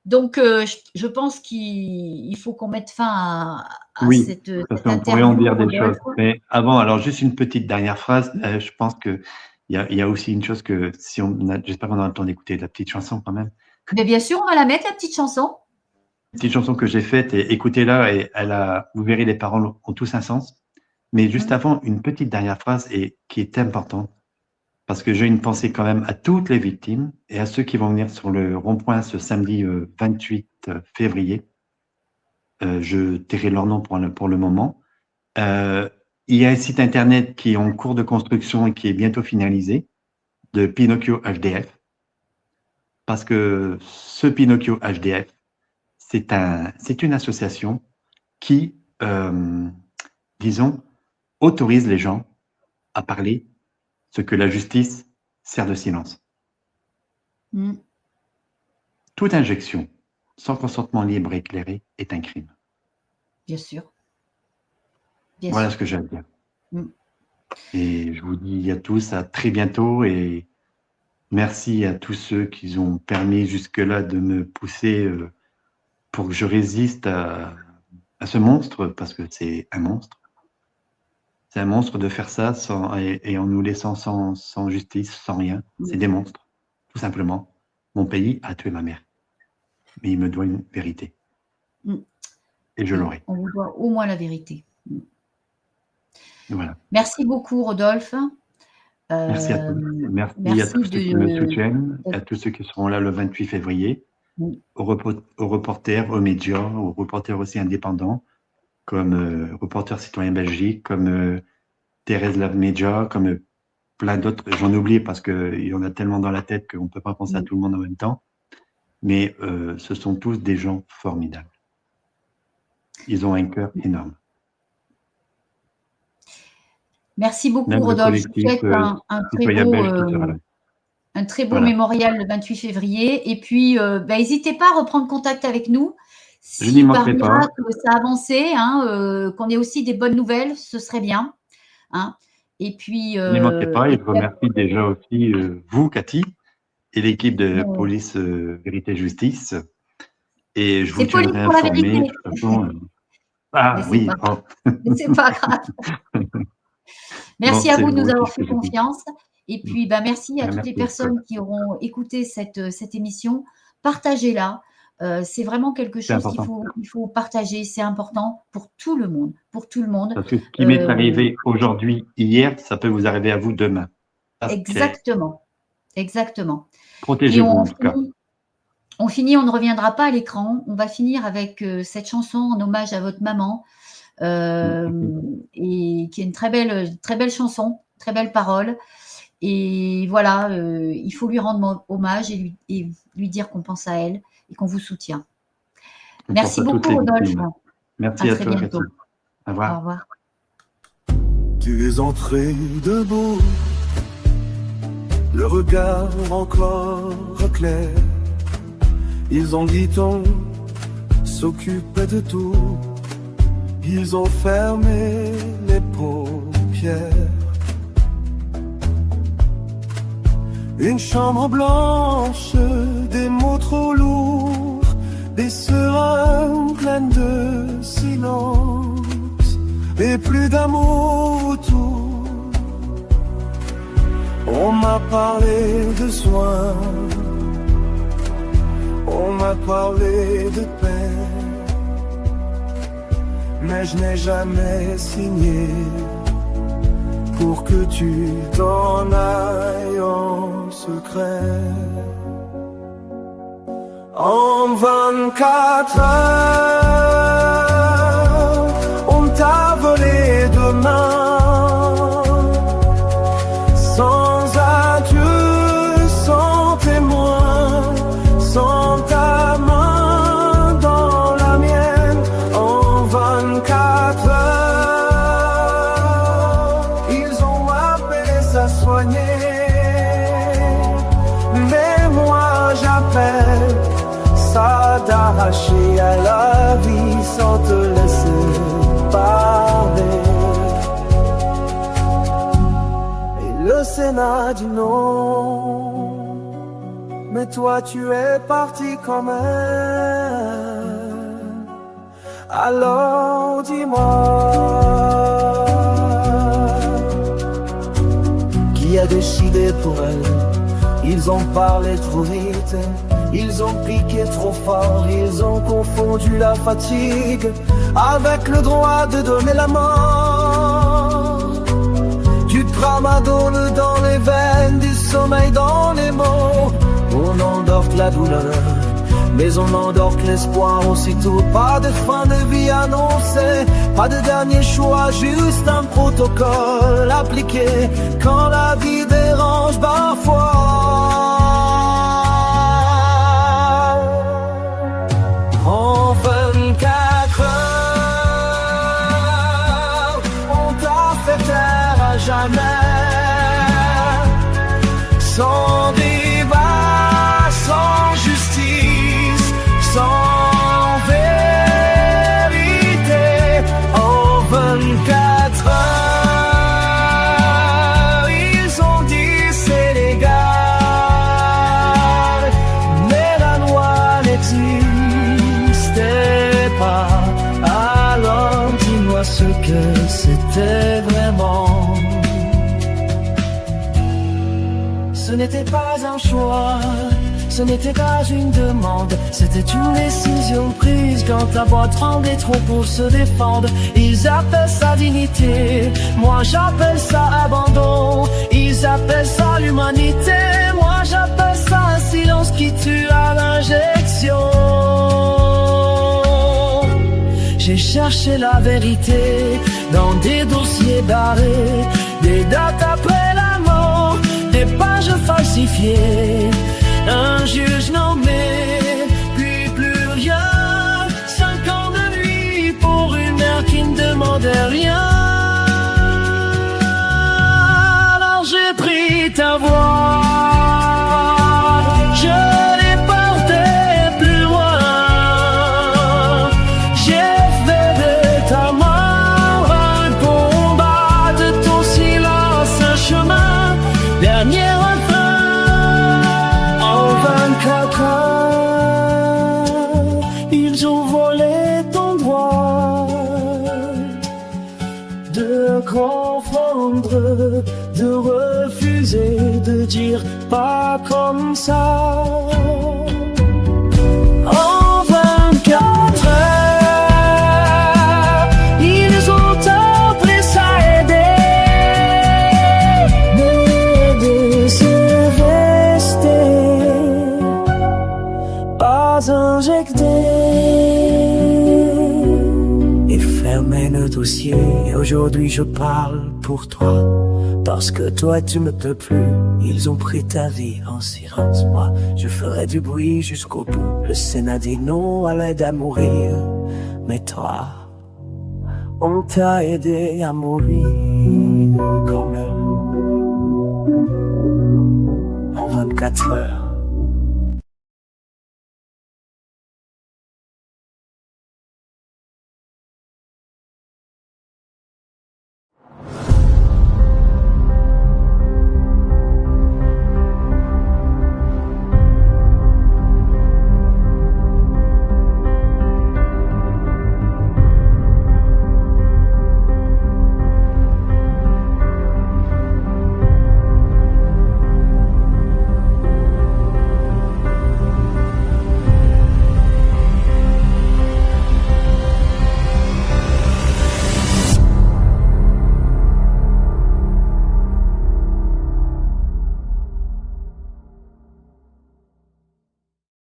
Donc, je pense qu'il faut qu'on mette fin à oui, parce cette qu'on pourrait en interview, dire des choses. Rodolphe. Mais avant, alors juste une petite dernière phrase. Je pense que il y a aussi une chose que si j'espère qu'on aura le temps d'écouter la petite chanson quand même. Mais bien sûr, on va la mettre, la petite chanson. Petite chanson que j'ai faite et écoutez-la et vous verrez les paroles ont tous un sens. Mais juste Mmh. avant, une petite dernière phrase et qui est importante. Parce que j'ai une pensée quand même à toutes les victimes et à ceux qui vont venir sur le rond-point ce samedi 28 février. Je tairai leur nom pour le moment. Euh, il y a un site internet qui est en cours de construction et qui est bientôt finalisé, de Pinocchio HDF, parce que ce Pinocchio HDF, c'est une association qui, disons, autorise les gens à parler ce que la justice sert de silence. Mmh. Toute injection sans consentement libre et éclairé est un crime. Bien sûr, bien Voilà sûr. ce que j'ai à dire. Mmh. Et je vous dis à tous à très bientôt et merci à tous ceux qui ont permis jusque-là de me pousser pour que je résiste à ce monstre, parce que c'est un monstre. C'est un monstre de faire ça et en nous laissant sans justice, sans rien. C'est Mmh. des monstres, tout simplement. Mon pays a tué ma mère, mais il me doit une vérité. Mmh. Et je Et l'aurai. on vous doit au moins la vérité. Mmh. Voilà. Merci beaucoup, Rodolphe. Merci à tous. Merci à Merci tous ceux qui me de soutiennent, à tous ceux qui seront là le 28 février, mmh. aux reporters, aux médias, aux reporters aussi indépendants, comme Reporters Citoyens Belgique, comme Thérèse Lavmedia, comme plein d'autres. J'en oublie parce qu'il y en a tellement dans la tête qu'on ne peut pas penser à Mmh. tout le monde en même temps. Mais ce sont tous des gens formidables. Ils ont un cœur énorme. Merci beaucoup, Même le Rodolphe. Je vous collectif souhaite Citoyens Belges qui sera là. un très beau Voilà. mémorial le 28 février. Et puis, bah, n'hésitez pas à reprendre contact avec nous. Je n'y Si par manquerai pas. miracle ça avançait, hein, qu'on ait aussi des bonnes nouvelles, ce serait bien. Hein. Et puis, Je n'y manquerai pas. Et je remercie déjà aussi vous, Cathy, et l'équipe de police Vérité Justice. Et je vous c'est police tiendrai pour la informé. De vérité. toute façon, Mais ah c'est oui. pas, Oh. mais c'est pas grave. Bon, Merci à c'est vous de beau nous aussi avoir ce fait que j'ai dit. confiance. Et puis, bah, merci à toutes les Merci. personnes qui auront écouté cette émission. Partagez-la. C'est vraiment quelque C'est chose important. il faut partager. C'est important pour tout le monde. Pour tout le monde. Parce que ce qui m'est arrivé aujourd'hui, hier, ça peut vous arriver à vous demain. Exactement. Exactement. Et Protégez-vous en tout cas. on finit, on ne reviendra pas à l'écran. On va finir avec cette chanson en hommage à votre maman, et qui est une très belle chanson, très belle parole. Et voilà, il faut lui rendre hommage et lui dire qu'on pense à elle et qu'on vous soutient. On Merci pense à toutes beaucoup, les Rodolphe. victimes. Merci À à très toi, bientôt. Cathy. Au Au revoir. revoir. Tu es entré debout, le regard encore clair. Ils ont dit on s'occupait de tout. Ils ont fermé les paupières. Une chambre blanche, des mots trop lourds, des seringues pleines de silence, et plus d'amour autour. On m'a parlé de soins, on m'a parlé de paix, mais je n'ai jamais signé pour que tu t'en ailles en secret. En 24 heures, on t'a volé demain, sans adieu, sans témoin, sans ta main dans la mienne. En 24 heures, ils ont appelé ça soigner, mais moi j'appelle ça d'arracher à la vie sans te laisser parler. Et le Sénat dit non, mais toi tu es parti quand même. Alors dis-moi, qui a décidé pour elle? Ils ont parlé trop vite, ils ont piqué trop fort, ils ont confondu la fatigue avec le droit de donner la mort. Du tramadol dans les veines, du sommeil dans les mots. On endort la douleur, mais on endort l'espoir aussitôt. Pas de fin de vie annoncée, pas de dernier choix, juste un protocole appliqué quand la vie dérange parfois. En 24 heures, on t'a fait taire à jamais, sans débat, sans justice, sans vérité. En 24 heures, ils ont dit c'est légal, mais la loi n'existait pas. Alors dis-moi ce que c'était vraiment. Ce n'était pas un choix, ce n'était pas une demande, c'était une décision prise quand ta voix tremblait trop pour se défendre. Ils appellent ça dignité, moi j'appelle ça abandon. Ils appellent ça l'humanité, moi j'appelle ça un silence qui tue à l'injection. J'ai cherché la vérité dans des dossiers barrés, des dates après la mort, des pages falsifiées, un juge nommé, puis plus rien. 5 ans de nuit pour une mère qui ne demandait rien. Alors j'ai pris ta voix, je l'ai portée plus loin. J'ai fait de ta mort un combat, de ton silence un chemin. Dernier refrain. En 24 heures, ils ont volé ton droit de confondre, de refuser, de dire pas comme ça. En 24 heures, ils ont appelé ça aider, mais aider soucier. Et aujourd'hui je parle pour toi, parce que toi tu me peux plus. Ils ont pris ta vie en silence, moi je ferai du bruit jusqu'au bout. Le Sénat dit non à l'aide à mourir, mais toi, on t'a aidé à mourir quand même. En 24 heures